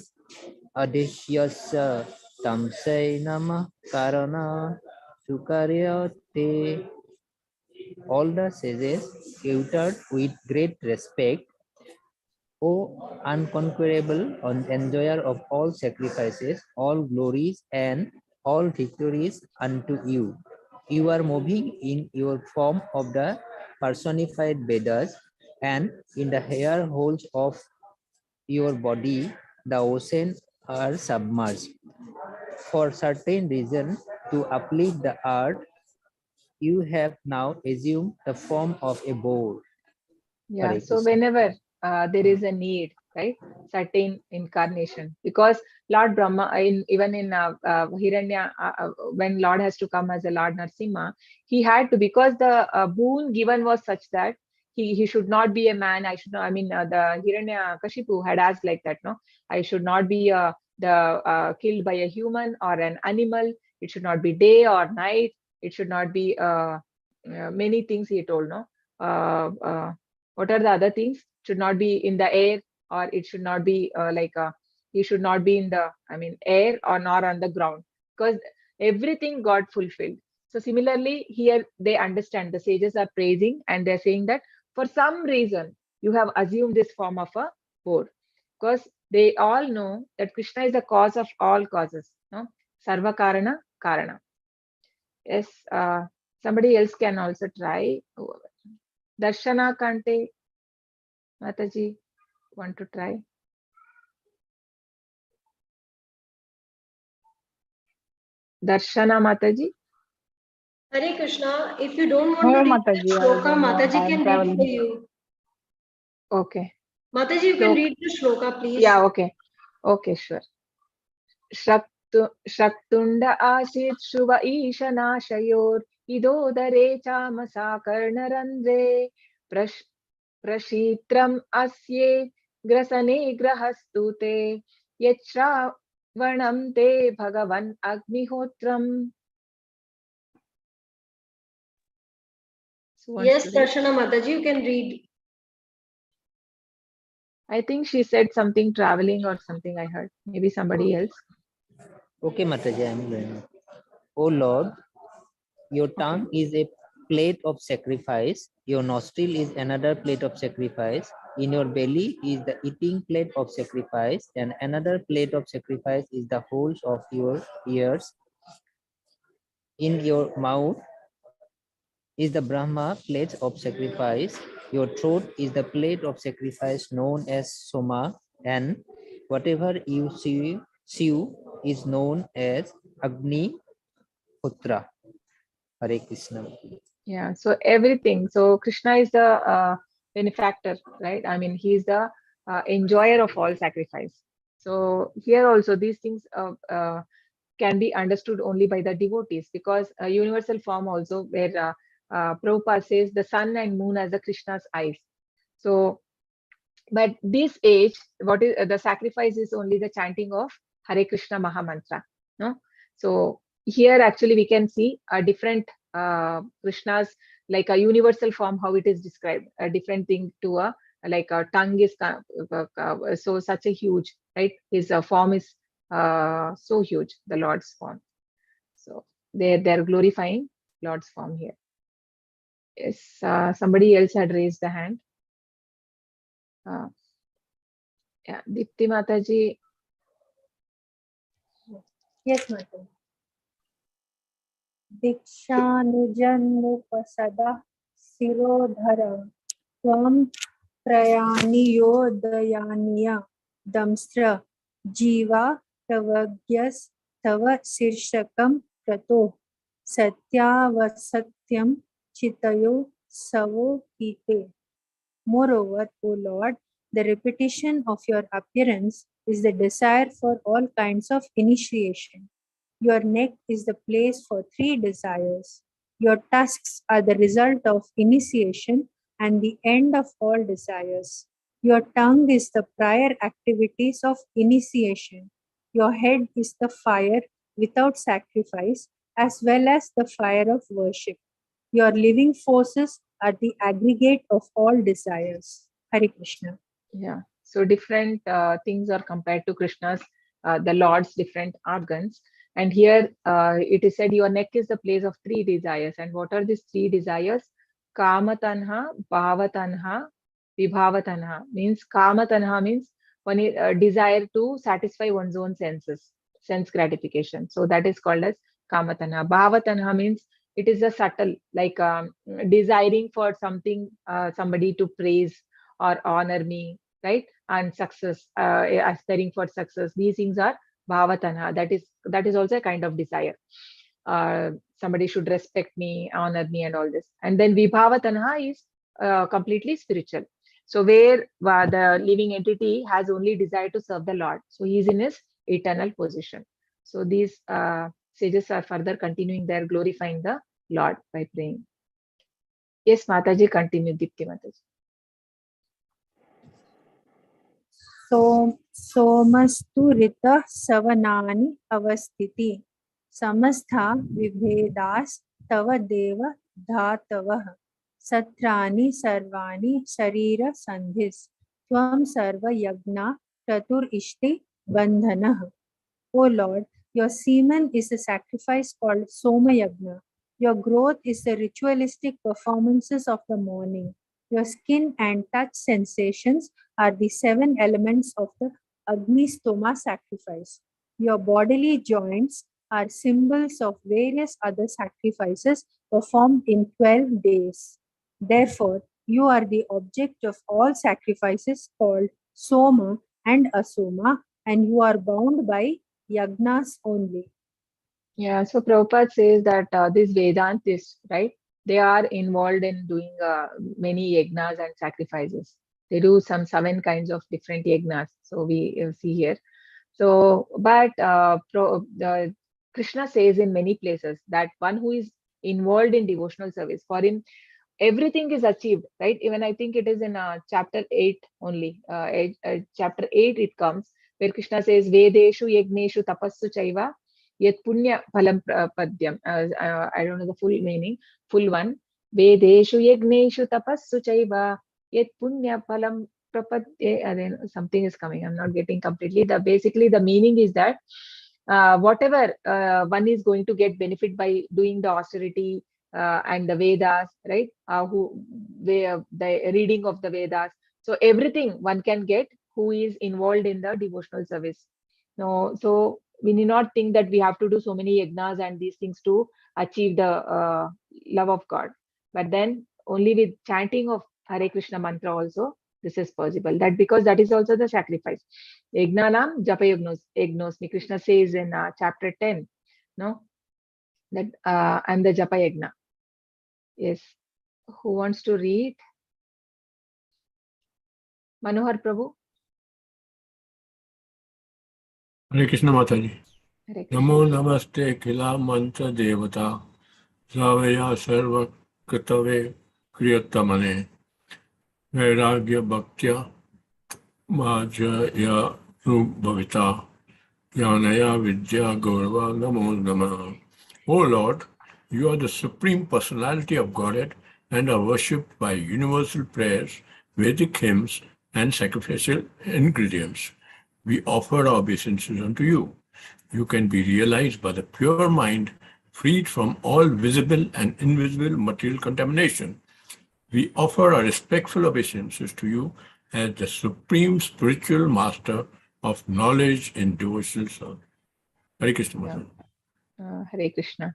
adishyasya tamsai nama karana sukaryate. All the sages uttered with great respect, O unconquerable enjoyer of all sacrifices, all glories and all victories unto you. You are moving in your form of the personified Vedas, and in the hair holes of your body, the oceans are submerged. For certain reason, to uplift the earth, you have now assumed the form of a boar. Yeah, Hare so Krishna. whenever there is a need, right, certain incarnation, because Lord Brahma, even in Hiranya, when Lord has to come as a Lord Narsimha, he had to, because the boon given was such that he should not be a man. I should not. I mean, the Hiranya Kashipu had asked like that, no, I should not be killed by a human or an animal. It should not be day or night. It should not be many things he told, no. What are the other things? Should not be in the air, or it should not be you should not be in the, I mean, air or nor on the ground, because everything got fulfilled. So similarly here they understand, the sages are praising and they're saying that for some reason you have assumed this form of a boar, because they all know that Krishna is the cause of all causes, no? Sarva karana karana. Yes, somebody else can also try. Darshana Kante, Mataji, want to try? Darshana Mataji? Hare Krishna, if you don't want No, to read Mataji, the I shloka, don't know. Mataji I am can read for traveling. you. Okay. Mataji, you can Shloka. read the shloka, please. Yeah, okay. Okay, sure. Shaktunda asit Shruva Ishanashayor Idodare Chamasa Karnarandre Prashitram Asye Grasane Grahastute Yachravanam Te Bhagavan Agnihotram. Yes, Darshana Mataji, you can read. I think she said something traveling or something, I heard. Maybe somebody else. Okay, Mataji, I am going. O Lord, your tongue is a plate of sacrifice. Your nostril is another plate of sacrifice. In your belly is the eating plate of sacrifice, and another plate of sacrifice is the holes of your ears. In your mouth is the Brahma plate of sacrifice. Your throat is the plate of sacrifice known as Soma, and whatever you sew is known as Agni Putra. Hare Krishna. Yeah, so everything. So Krishna is the benefactor, right? I mean, he is the enjoyer of all sacrifice. So here also these things can be understood only by the devotees, because a universal form also where Prabhupada says the sun and moon as the Krishna's eyes. So, but this age, what is the sacrifice is only the chanting of Hare Krishna Maha Mantra. No, so here actually we can see a different Krishna's, like a universal form, how it is described, a different thing to a, like a tongue is so such a huge, right? His form is so huge, the Lord's form. So they're glorifying Lord's form here. Yes, somebody else had raised the hand. Yeah, Dipti Mataji. Yes, Mataji. Dikshanujannupasada sirodhara tvam prayaniyodayanaya damstra jiva pravagyas tava sirshakam prato satyavasatyam chitayo savo kite. Moreover, O Lord, the repetition of your appearance is the desire for all kinds of initiation. Your neck is the place for 3 desires. Your tusks are the result of initiation and the end of all desires. Your tongue is the prior activities of initiation. Your head is the fire without sacrifice as well as the fire of worship. Your living forces are the aggregate of all desires. Hare Krishna. Yeah, so different things are compared to Krishna's, the Lord's different organs. And here it is said your neck is the place of 3 desires. And what are these 3 desires? Kama tanha, bhava tanha, vibhava tanha. Means kama tanha means one desire to satisfy one's own senses, sense gratification. So that is called as kama tanha. Bhava tanha means it is a subtle, like desiring for something, somebody to praise or honor me, right? And success, aspiring for success. These things are bhavatanha. That is also a kind of desire. Somebody should respect me, honor me, and all this. And then vibhavatanha is completely spiritual. So where the living entity has only desire to serve the Lord. So he is in his eternal position. So these sages are further continuing their glorifying the Lord by praying. Yes, Mataji, continue, Dipti Mataji. सोमस्तु ऋतः सवनानि अवस्थिति समस्था विभेदास् तव देव धातवः सत्राणि सर्वाणि शरीर संधिस् त्वं सर्व यज्ञा चतुरिष्टि बंधनः. O Lord, your semen is a sacrifice called Soma Yagna. Your growth is the ritualistic performances of the morning. Your skin and touch sensations are the 7 elements of the Agni Stoma sacrifice. Your bodily joints are symbols of various other sacrifices performed in 12 days. Therefore, you are the object of all sacrifices called Soma and Asoma, and you are bound by yagnas only. Yeah, so Prabhupada says that these Vedantists, right, they are involved in doing many yagnas and sacrifices. They do some 7 kinds of different yagnas. So we see here. So, but Krishna says in many places that one who is involved in devotional service, for him, everything is achieved, right? Even I think it is in chapter 8 only. Chapter 8 it comes, where Krishna says, Vedeshu yagneshu tapassu chaiva yet punya phalam padyam. I don't know the full meaning, full one. Vedeshu yagneshu tapassu chaiva yet punya phalam prapadye. Something is coming. I'm not getting completely. Basically the meaning is that whatever one is going to get benefit by doing the austerity and the Vedas, right? The reading of the Vedas. So everything one can get who is involved in the devotional service. No, so we need not think that we have to do so many yagnas and these things to achieve the love of God. But then only with chanting of Hare Krishna mantra also this is possible. That because that is also the sacrifice. Yagnanam japa yagnosmi. Krishna says in chapter 10, no, that and the japa yagna. Yes. Who wants to read? Manohar Prabhu. Hare Krishna Mataji. Hare Krishna. Namo namaste kila mantra devata Zavaya sarva Katave Kriyatamane Vairagya Bhaktya Majaya Bhavita Jnanaya Vidya Gaurava Namo Namaha. O Lord, you are the Supreme Personality of Godhead and are worshipped by universal prayers, Vedic hymns, and sacrificial ingredients. We offer our obeisances unto you. You can be realized by the pure mind, freed from all visible and invisible material contamination. We offer our respectful obeisances to you as the supreme spiritual master of knowledge in devotional service. Hare Krishna. Yeah. Hare Krishna.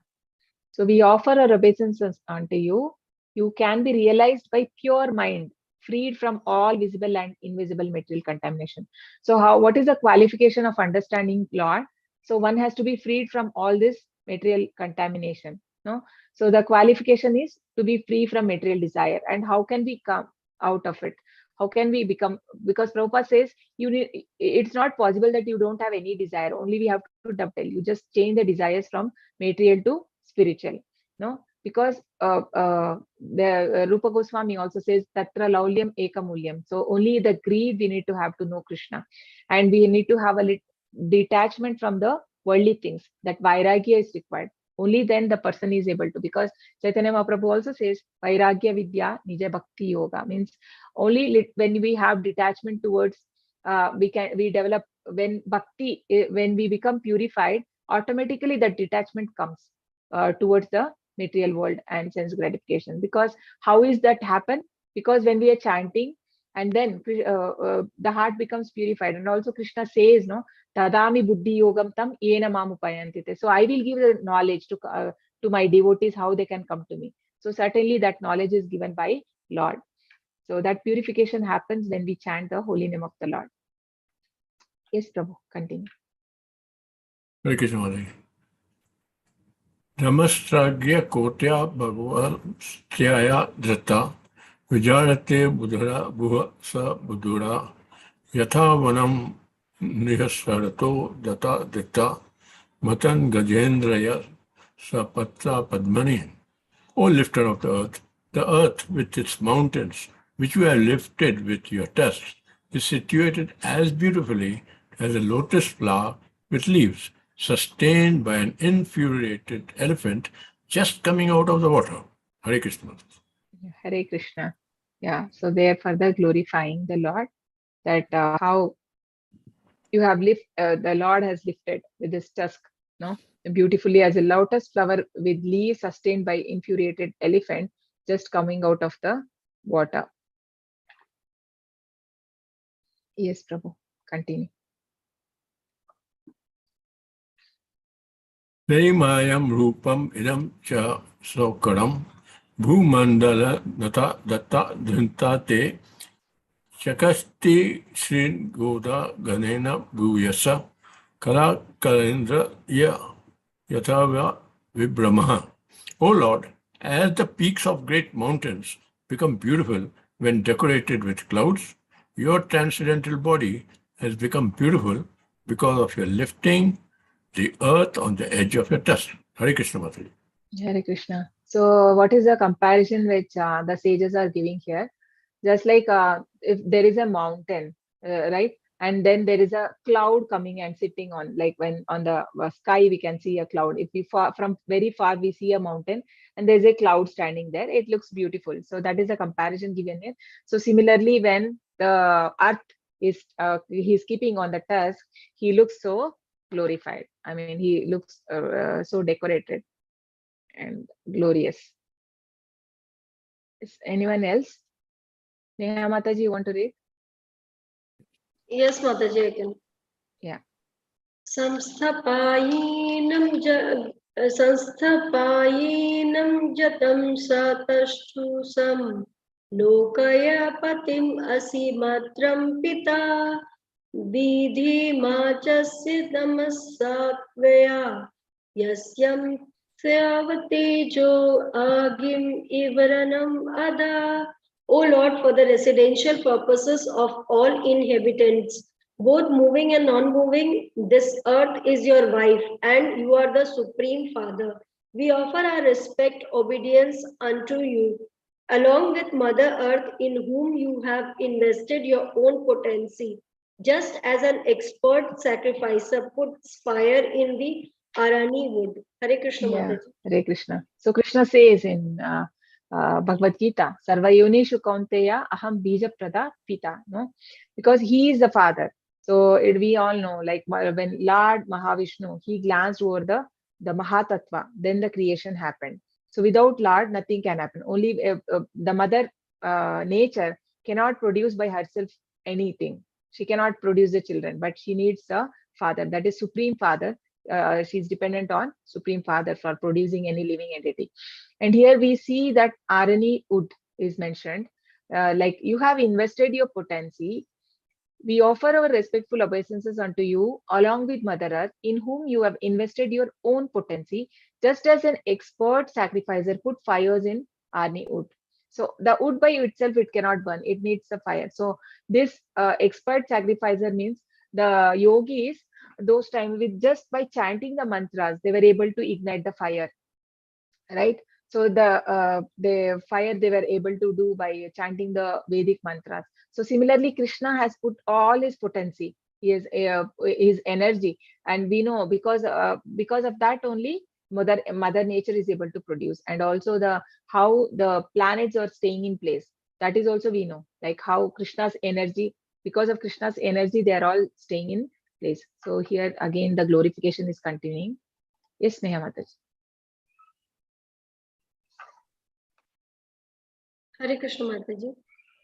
So we offer our obeisances unto you. You can be realized by pure mind, freed from all visible and invisible material contamination. So what is the qualification of understanding Lord? So one has to be freed from all this material contamination. No? So the qualification is to be free from material desire. And how can we come out of it? How can we become, because Prabhupada says it's not possible that you don't have any desire. Only we have to dovetail. You just change the desires from material to spiritual. No, because the Rupa Goswami also says Tatra Laulyam Ekamulyam. So only the greed we need to have to know Krishna, and we need to have a detachment from the worldly things. That Vairagya is required. Only then the person is able to, because Chaitanya Mahaprabhu also says Vairagya Vidya Nija Bhakti Yoga, means only when we have detachment towards we develop, when bhakti, when we become purified, automatically that detachment comes towards the material world and sense gratification. Because how is that happen? Because when we are chanting, and then the heart becomes purified, and also Krishna says, no, tadami buddhi yogam tam yena mamupayantite. So I will give the knowledge to my devotees how they can come to me. So certainly that knowledge is given by Lord. So that purification happens when we chant the holy name of the Lord. Yes, Prabhu, continue. Hare Krishna Maharaj. Namastragya kotya bhagavastyaya drata vijarate budhara buha sa budhura yatha vanam nihasarato data dita matan gajendraya sapatra padmani. O lifter of the earth with its mountains, which you have lifted with your tusks, is situated as beautifully as a lotus flower with leaves, sustained by an infuriated elephant just coming out of the water. Hare Krishna. Hare Krishna. Yeah, so they are further glorifying the Lord, that how you have the Lord has lifted with his tusk, no, beautifully as a lotus flower with leaves sustained by infuriated elephant just coming out of the water. Yes, Prabhu, continue. Premayam rupam idam cha sokaram bhumandala nata datta dhantate Shakasti Sri Goda Ganena Bhuyasa Kala Kalendra Yatava Vibramaha. O Lord, as the peaks of great mountains become beautiful when decorated with clouds, your transcendental body has become beautiful because of your lifting the earth on the edge of your tusk. Hare Krishna Mataji. Hare Krishna. So what is the comparison which the sages are giving here? Just like if there is a mountain, right? And then there is a cloud coming and sitting on, like when on the sky we can see a cloud. If we from very far we see a mountain and there's a cloud standing there, it looks beautiful. So that is a comparison given here. So similarly, when the earth is he's keeping on the tusk, he looks so glorified. I mean, he looks so decorated and glorious. Is anyone else? Neha Mataji, you want to read? Yes, Mataji, I can. Yeah. Samsthapayenam jatam satashtusam lokaya patim asimatram pita vidhi machasya namasatvaya yasyam syavatejo agim ivaranam ada. O Lord, for the residential purposes of all inhabitants, both moving and non-moving, this earth is your wife and you are the supreme father. We offer our respect, obedience unto you, along with Mother Earth, in whom you have invested your own potency, just as an expert sacrificer puts fire in the Arani wood. Hare Krishna Yeah, Mataji. Hare Krishna. So Krishna says in Bhagavad Gita, Sarvayonishu Kaunteya Aham Bija Prada Pita, no? Because he is the father. So we all know, like when Lord Mahavishnu, he glanced over the Mahatattva, then the creation happened. So without Lord, nothing can happen. Only the mother nature cannot produce by herself anything. She cannot produce the children, but she needs a father, that is Supreme Father. She's dependent on Supreme Father for producing any living entity. And here we see that Arani Ud is mentioned. Like you have invested your potency. We offer our respectful obeisances unto you, along with Mother Earth, in whom you have invested your own potency, just as an expert sacrificer put fires in Arni wood. So the wood by itself, it cannot burn, it needs the fire. So this expert sacrificer means the yogis, those times, with just by chanting the mantras, they were able to ignite the fire, right? So the fire they were able to do by chanting the Vedic mantras. So similarly, Krishna has put all his potency, his energy, and we know because of that only Mother Nature is able to produce, and also the how the planets are staying in place. That is also we know, like how Krishna's energy, because of Krishna's energy, they are all staying in place. So here again, the glorification is continuing. Yes, Neha Mataji. Hare Krishna Mataji.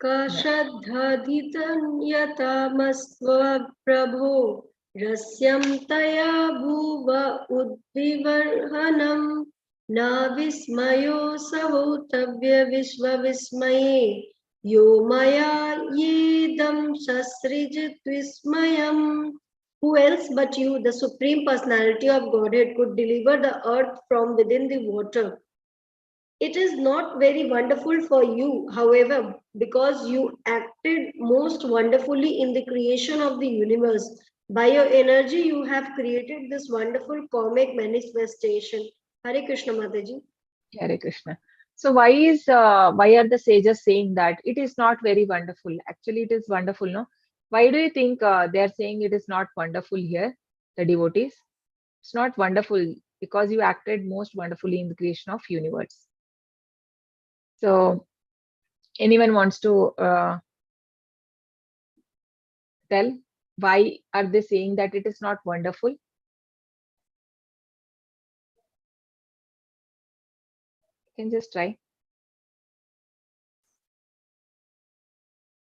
Kashadhaditanyatamasva prabho rasyam taya bhuva udvivarhanam na vismayo savotavya vishva vismaye yo maya yedam sasrijit vismayam. Who else but you, the Supreme Personality of Godhead, could deliver the earth from within the water? It is not very wonderful for you, however, because you acted most wonderfully in the creation of the universe. By your energy, you have created this wonderful karmic manifestation. Hare Krishna Mataji. Hare Krishna. So why are the sages saying that it is not very wonderful? Actually, it is wonderful, no? Why do you think they are saying it is not wonderful here, the devotees? It's not wonderful because you acted most wonderfully in the creation of universe. So anyone wants to tell why are they saying that it is not wonderful? You can just try.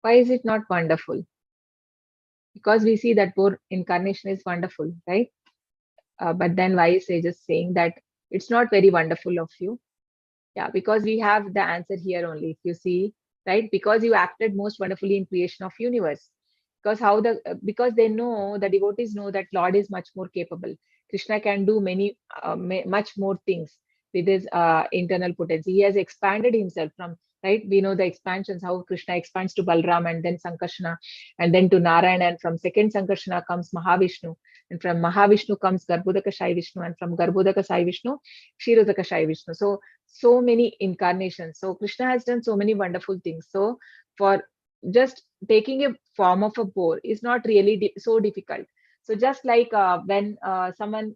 Why is it not wonderful? Because we see that poor incarnation is wonderful, right? But then why is they just saying that it's not very wonderful of you? Yeah, because we have the answer here only. If you see, right? Because you acted most wonderfully in creation of universe. Because they know, the devotees know that Lord is much more capable. Krishna can do much more things with his internal potency. He has expanded himself from, right? We know the expansions, how Krishna expands to Balram and then Sankarsana and then to Narayan, and from second Sankarsana comes Mahavishnu, and from Mahavishnu comes Garbhodaka Sai Vishnu, and from Garbhodaka Sai Vishnu, Kshirodaka Sai Vishnu. So many incarnations. So Krishna has done so many wonderful things. So for just taking a form of a boar is not really so difficult. So just like when someone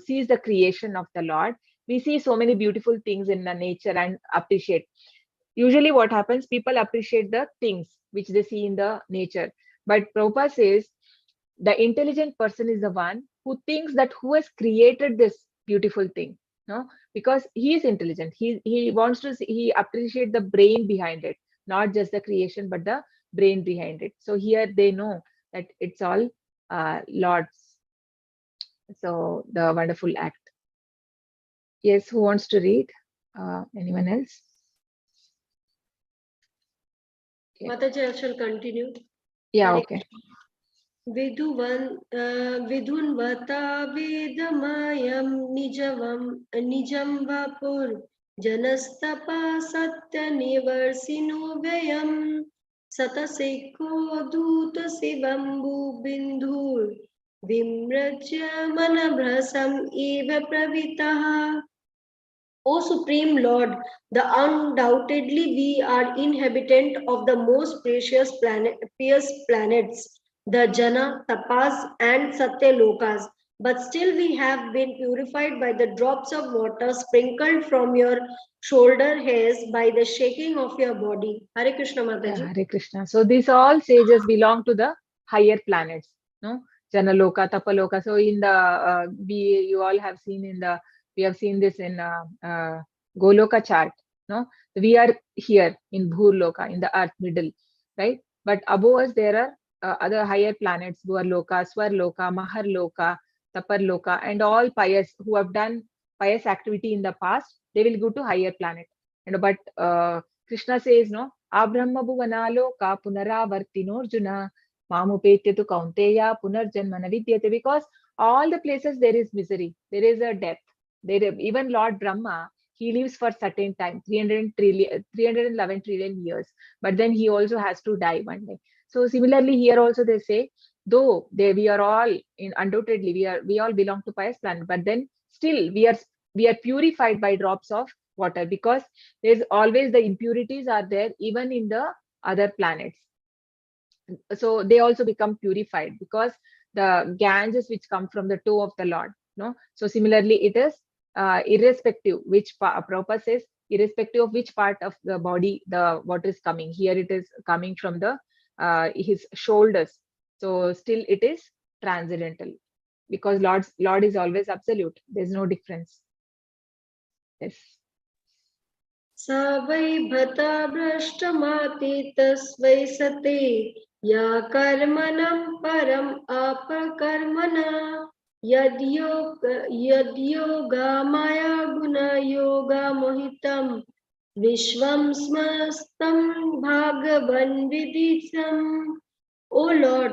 sees the creation of the Lord, we see so many beautiful things in the nature and appreciate. Usually what happens, people appreciate the things which they see in the nature. But Prabhupada says the intelligent person is the one who thinks that who has created this beautiful thing, no? Because he is intelligent. He wants to see, he appreciate the brain behind it, not just the creation, but the brain behind it. So here they know that it's all Lord's. So the wonderful act. Yes, who wants to read? Anyone else? Yeah. Mataji, I shall continue. Yeah, Hare okay. Vidunvata vedamayam nijam vapur janastapa satya nivarsino vyayam satasekho duta sivambu bindhur vimrajya manabhrasam eva pravitaha. O Supreme Lord, the undoubtedly we are inhabitant of the most precious planets, the Jana, Tapas, and Satya Lokas. But still we have been purified by the drops of water sprinkled from your shoulder hairs by the shaking of your body. Hare Krishna Yeah, Mataji. Hare Krishna. So these all sages belong to the higher planets, no? Janaloka, Tapaloka. So in the you all have seen we have seen this in Goloka chart, no? We are here in Bhurloka, in the earth middle, right? But above us there are other higher planets, Bhurloka, Swarloka, Maharloka, Taparloka, and all pious who have done pious activity in the past. They will go to higher planet. But Krishna says, no, Abrahma bhuvanaloka punaravartinorjuna mamupetya tu kaunteya punarjanmana vidyate, because all the places there is misery, there is a death. Even Lord Brahma, he lives for certain time, 311 trillion years, but then he also has to die one day. So similarly here also they say, though we are all undoubtedly we all belong to pious planet, but then still we are purified by drops of water, because there's always the impurities are there even in the other planets. So they also become purified because the ganges which come from the toe of the Lord, no? So similarly it is irrespective which Prabhupada says, irrespective of which part of the body the water is coming. Here it is coming from the his shoulders, so still it is transcendental, because Lord is always absolute, there's no difference. Yes. सा वै भता भ्रष्टमातीतस्वै सते या कर्मणं परम् अपकर्मणा यद्योगामाया गुणयोगामोहितं विश्वं समस्तं भागवन् विदितम्. O Lord,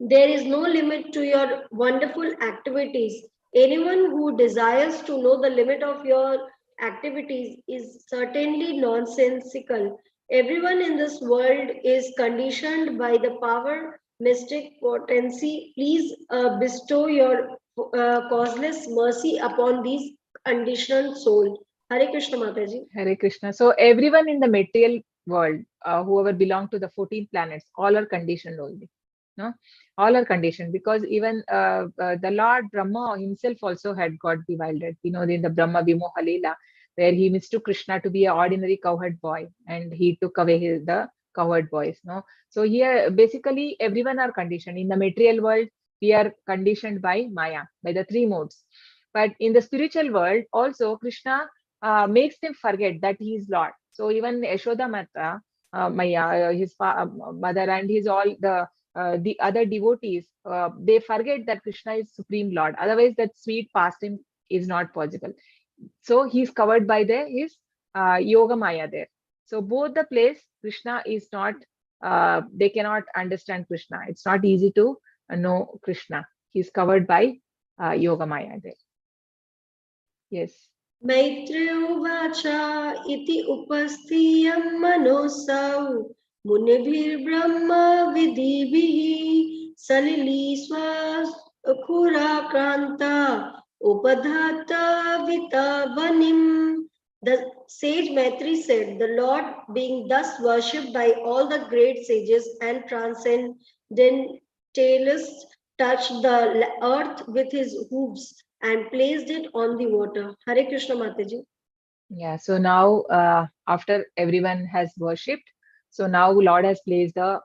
there is no limit to your wonderful activities. Anyone who desires to know the limit of your activities is certainly nonsensical. Everyone in this world is conditioned by the power, mystic potency. Please bestow your causeless mercy upon these conditioned souls. Hare Krishna Mataji. Hare Krishna. So everyone in the material world, whoever belong to the 14 planets, all are conditioned only. No, all are conditioned, because even the Lord Brahma himself also had got bewildered. You know, in the Brahma Vimoha Leela, where he mistook Krishna to be an ordinary cowherd boy, and he took away the cowherd boys. No, so here basically everyone are conditioned. In the material world, we are conditioned by Maya, by the three modes. But in the spiritual world, also Krishna makes them forget that he is Lord. So even Yashoda Mata, Maya, his mother, and his all the other devotees, they forget that Krishna is Supreme Lord. Otherwise, that sweet pastime is not possible. So he's covered by his Yoga Maya there. So both the place, Krishna is not, they cannot understand Krishna. It's not easy to know Krishna. He's covered by Yoga Maya there. Yes. मैत्रेयोवाचा इति उपस्थीयं मनोऽसौ मुनिभिर्ब्रह्म विधिभिः सलिलीश्वखुराक्रान्ता उपधाता वितावनिम्. The sage Maitri said, the Lord, being thus worshipped by all the great sages and transcendentalists, touched the earth with his hooves and placed it on the water. Hare Krishna Mataji. Yeah, so now after everyone has worshipped, so now Lord has placed the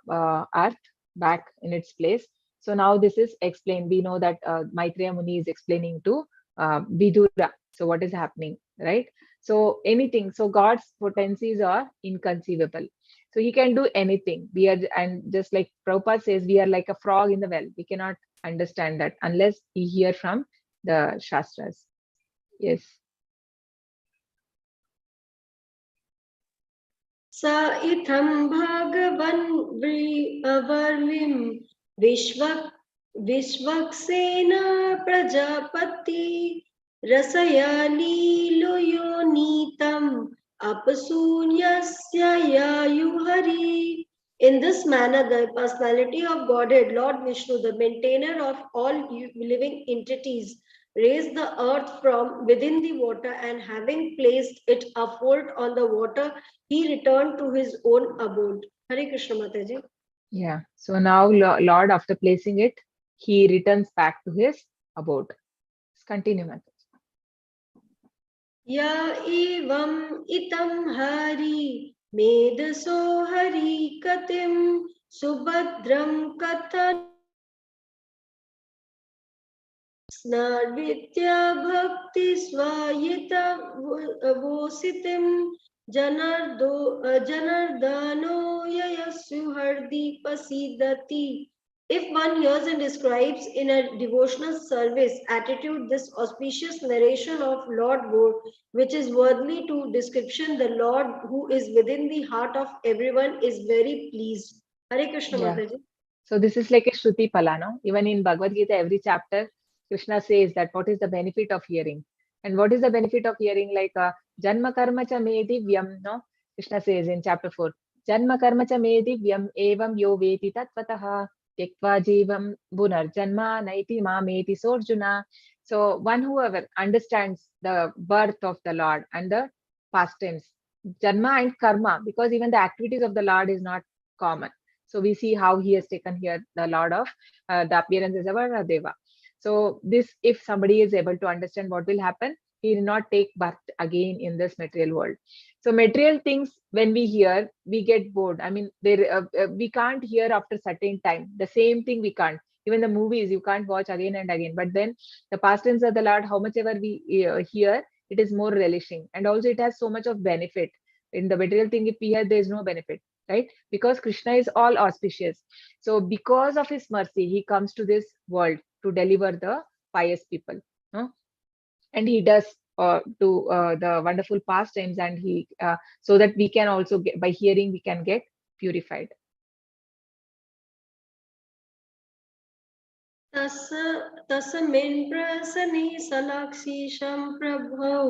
earth back in its place. So now this is explained. We know that Maitreya Muni is explaining to Vidura. So what is happening, right? So anything. So God's potencies are inconceivable. So he can do anything. We are, and just like Prabhupada says, we are like a frog in the well. We cannot understand that unless we hear from the Shastras. Yes. Sa itham bhagavan varvim vishvaksena prajapati rasaya liloyo nitam apasunyasya yayuhari. In this manner, the personality of Godhead, Lord Vishnu, the maintainer of all living entities, raised the earth from within the water, and having placed it afloat on the water, he returned to his own abode. Hare Krishna Mataji. Yeah. So now Lord, after placing it, he returns back to his abode. Let's continue, Mataji. Ya evam itam hari medaso hari katim subhadram kathan Snarvitya bhakti swayita vositim janardano yayasu hardi pasidati. If one hears and describes in a devotional service attitude this auspicious narration of Lord God, which is worthy to description, the Lord who is within the heart of everyone is very pleased. Hare Krishna Yeah. Mataji. So this is like a Shruti Pala, no? Even in Bhagavad Gita, every chapter, Krishna says that what is the benefit of hearing. And what is the benefit of hearing? Like Janma Karma Cha Me Divyam, no? Krishna says in chapter 4, Janma Karma Cha Me Divyam Evam Yo Veti Tatvataha Tektva Jivam Bunar Janma Naiti Ma Meti Sorjuna. So one whoever understands the birth of the Lord and the pastimes, Janma and Karma, because even the activities of the Lord is not common. So we see how he has taken here the Lord of the appearance as a Varadeva. So this, if somebody is able to understand what will happen, he will not take birth again in this material world. So material things, when we hear, we get bored. I mean, we can't hear after certain time. The same thing we can't. Even the movies, you can't watch again and again. But then the pastimes of the Lord, how much ever we hear, it is more relishing. And also it has so much of benefit. In the material thing, if we hear, there is no benefit, right? Because Krishna is all auspicious. So because of his mercy, he comes to this world to deliver the pious people. No? And he does to the wonderful pastimes, and he so that we can also get, by hearing, we can get purified. तस्मिन् प्रसने सलाक्षीशं प्रभौ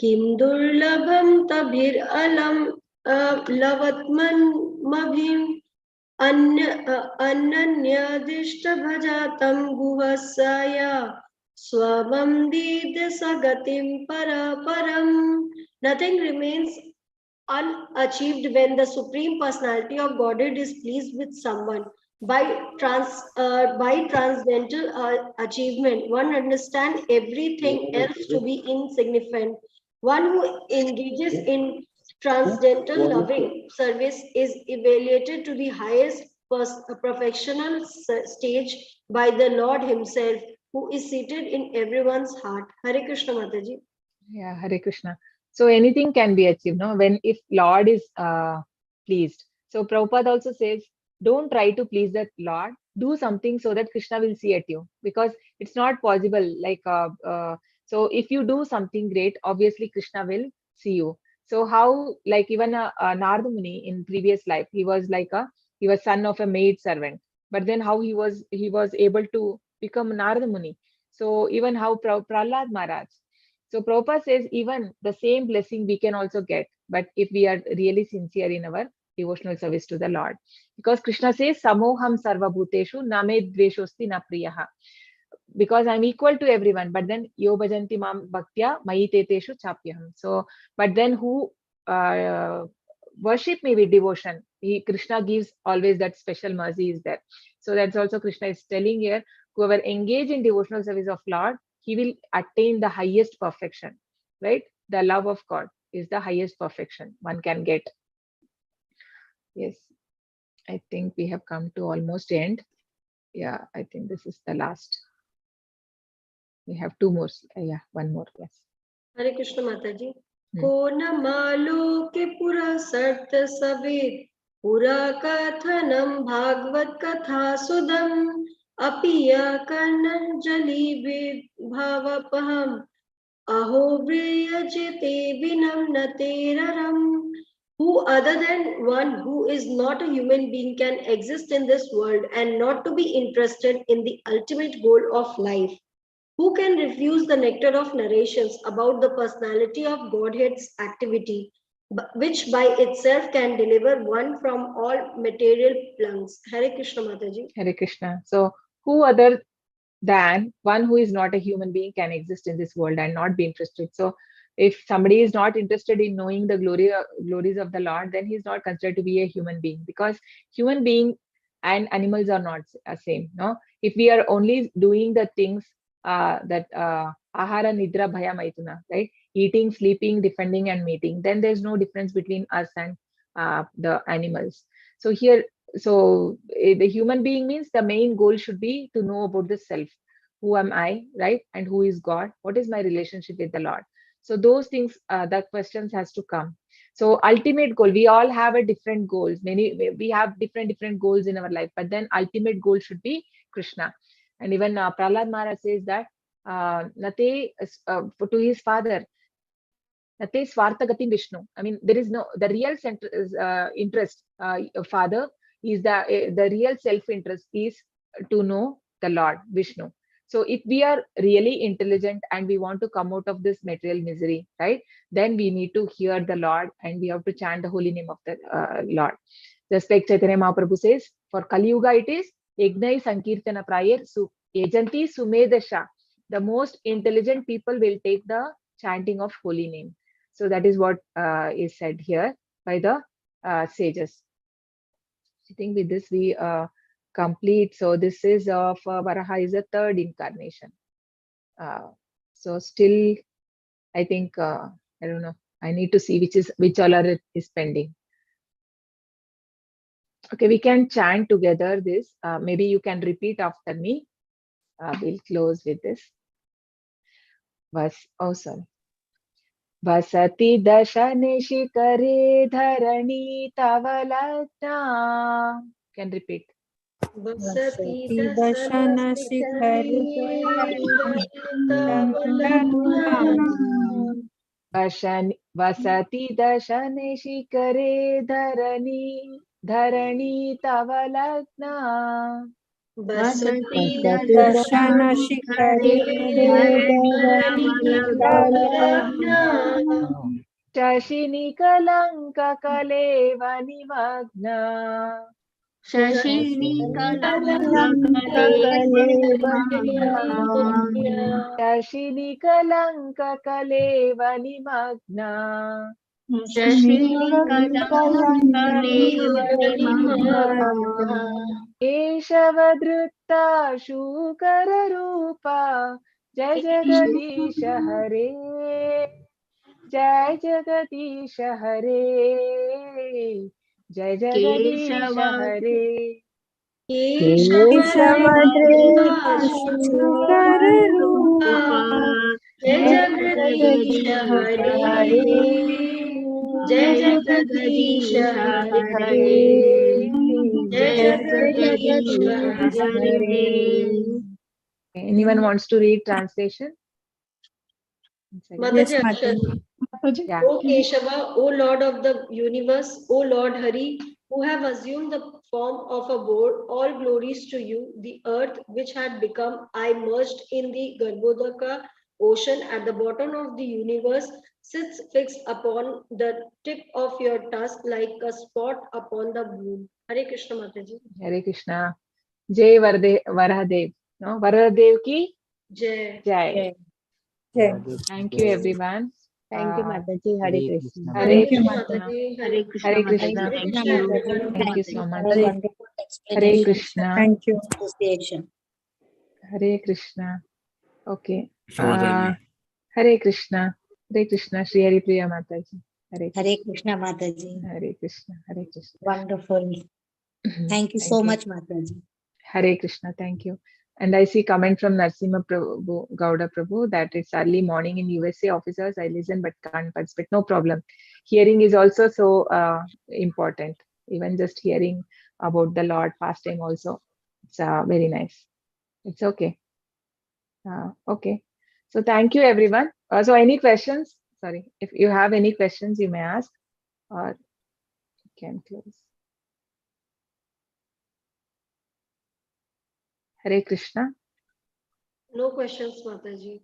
किं दुर्लभं तभिरलं लवत्मन्मभिम् अनन्यदिष्टभजातं गुहस्या स्वमं सगतिं परम्. Nothing remains unachieved when the Supreme Personality of Godhead is pleased with someone. By transcendental achievement, one understands everything else to be insignificant. One who engages in transcendental loving service is evaluated to the highest professional stage by the Lord Himself, who is seated in everyone's heart. Hare Krishna Mataji. Yeah, Hare Krishna. So anything can be achieved, no? When if Lord is pleased. So Prabhupada also says, don't try to please the Lord. Do something so that Krishna will see at you, because it's not possible. Like so, if you do something great, obviously Krishna will see you. So how, like even Narada Muni in previous life, he was son of a maid servant. But then how he was able to become Narada Muni. So even how Prahlad Maharaj. So Prabhupada says even the same blessing we can also get, but if we are really sincere in our devotional service to the Lord. Because Krishna says, Samoham sarva bhuteshu name dveshosti na priyaha. Because I'm equal to everyone, but then yo bhajanti mam bhaktya mayi teteshu chapyaham. So, but then who worship me with devotion, Krishna gives always that special mercy is there. So that's also Krishna is telling here, whoever engage in devotional service of Lord, he will attain the highest perfection, right? The love of God is the highest perfection one can get. Yes, I think we have come to almost end. Yeah, I think this is the last. We have two more. Yeah, one more. Yes. Hare Krishna Mataji. Ko na malo ke pura sart savid pura kathanam bhagavad katha sudam apiya karnan jali vid bhavapaham aho vriyajite vinam nateraram. Who other than one who is not a human being can exist in this world and not to be interested in the ultimate goal of life? Who can refuse the nectar of narrations about the personality of Godhead's activity, which by itself can deliver one from all material plunges? Hare Krishna Mataji. Hare Krishna. So who other than one who is not a human being can exist in this world and not be interested. So if somebody is not interested in knowing the glories of the Lord, then he's not considered to be a human being, because human being and animals are not same. No, if we are only doing the things that ahara, nidra, bhaya, maituna, right? Eating, sleeping, defending, and mating, then there's no difference between us and the animals. So here, so the human being means the main goal should be to know about the self. Who am I, right? And who is God? What is my relationship with the Lord? So those things, the questions has to come. So ultimate goal, we all have a different goals. We have different goals in our life, but then ultimate goal should be Krishna. And even Prahlad Maharaj says that Nate to his father, Nate Swartha Gatim Vishnu. I mean, there is no, the real center is, interest, father is the real self-interest is to know the Lord Vishnu. So if we are really intelligent and we want to come out of this material misery, right, then we need to hear the Lord and we have to chant the holy name of the Lord. Just like Chaitanya Mahaprabhu says, for Kali Yuga it is Yagnai Sankirtana Prayer Yajanti Sumedasha. The most intelligent people will take the chanting of holy name. So that is what is said here by the sages. I think with this we complete. So this is of Varaha is a third incarnation. So still, I think I don't know. I need to see which all are is pending. Okay, we can chant together this. Maybe you can repeat after me. We'll close with this. Sorry. Vasati dashane shikare dharani tavalatna. Can repeat. Vasati dashana shikhare Vasati dashane shikare dharani tavalatna. Vasati dashana shikhare Shashini kalanka kaleva nimagna. Shashini Shashini kalanka kaleva nimagna. Keshavadrutta shukara rupa. Jai Jagadish Hare. Jai Jagadish Hare. Jai Jagadish Hare. Anyone wants to read translation? Mataji, Akshay. Yeah. O Keshava, O Lord of the universe, O Lord Hari, who have assumed the form of a boar, all glories to you. The earth, which had become I merged in the Garbhodaka ocean at the bottom of the universe, sits fixed upon the tip of your tusk like a spot upon the moon. Hare Krishna, Mataji. Hare Krishna. Jai Varahadev. No, Varahadev ki Jai. Jai. Thank you, everyone. Thank you, Mataji. Hare Krishna. Hare Krishna, Krishna. Mataji. Hare Krishna. Hare Krishna. Thank you so much. Hare Krishna. Thank you. Hare Krishna. Okay. Mataji. Hare Krishna. Hare Krishna. Shri Hari Priya Mataji. Hare Krishna, Mataji. Hare Krishna. Hare Krishna. Wonderful. Thank you so much, Mataji. Hare Krishna. Thank you. And I see comment from Narsimha Prabhu, Gauda Prabhu that it's early morning in USA officers. I listen but can't participate. No problem. Hearing is also so important. Even just hearing about the Lord pastime also. It's very nice. It's okay. Okay. So thank you, everyone. So any questions? Sorry. If you have any questions, you may ask or you can close. Hare Krishna. No questions, Mataji.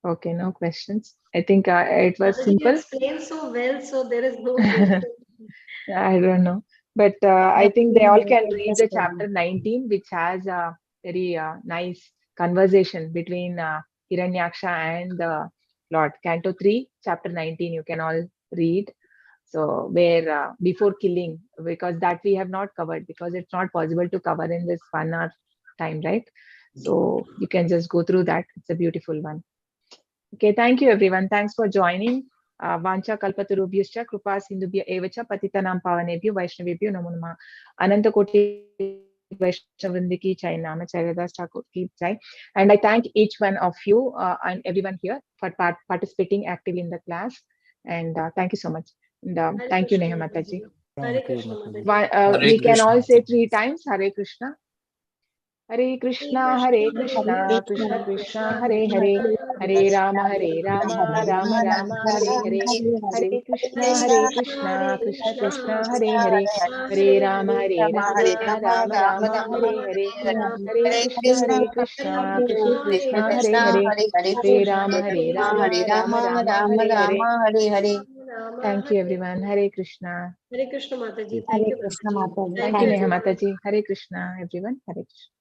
Okay, no questions. I think it was Mataji, simple. you explained so well, so there is no question. I don't know. But I think they all can read the chapter 19, which has a very nice conversation between Hiranyaksha and the Lord. Canto 3, chapter 19, you can all read. So where before killing, because that we have not covered, because it's not possible to cover in this 1 hour time, right? So you can just go through that. It's a beautiful one. Okay, thank you everyone. Thanks for joining. Vancha kalpatarubhyascha kripa sindhubhya evacha patitanam pavanebhyo vaishnavebhyo namo namah. Ananta koti Vaishnavindi ki jai, Namacharyas Thakur ki jai. And I thank each one of you and everyone here for participating actively in the class. And thank you so much. And, thank you, Neha Mataji. Hare Krishna Mataji. We can all say 3 times Hare Krishna. Hare Krishna, Hare Krishna, Krishna Krishna, Hare Hare, Hare Rama, Rama Rama, Hare Hare, Hare Krishna, Krishna Krishna, Hare Hare, Hare Rama, Rama Rama, Hare Hare, Hare Krishna, Krishna Krishna, Hare Hare, Hare Rama, Rama Rama, Hare Hare. Thank you everyone. Hare Krishna. Hare Krishna Mataji. Hare Krishna Mataji. Thank you, Neha Mataji. Hare Krishna, everyone. Hare Krishna.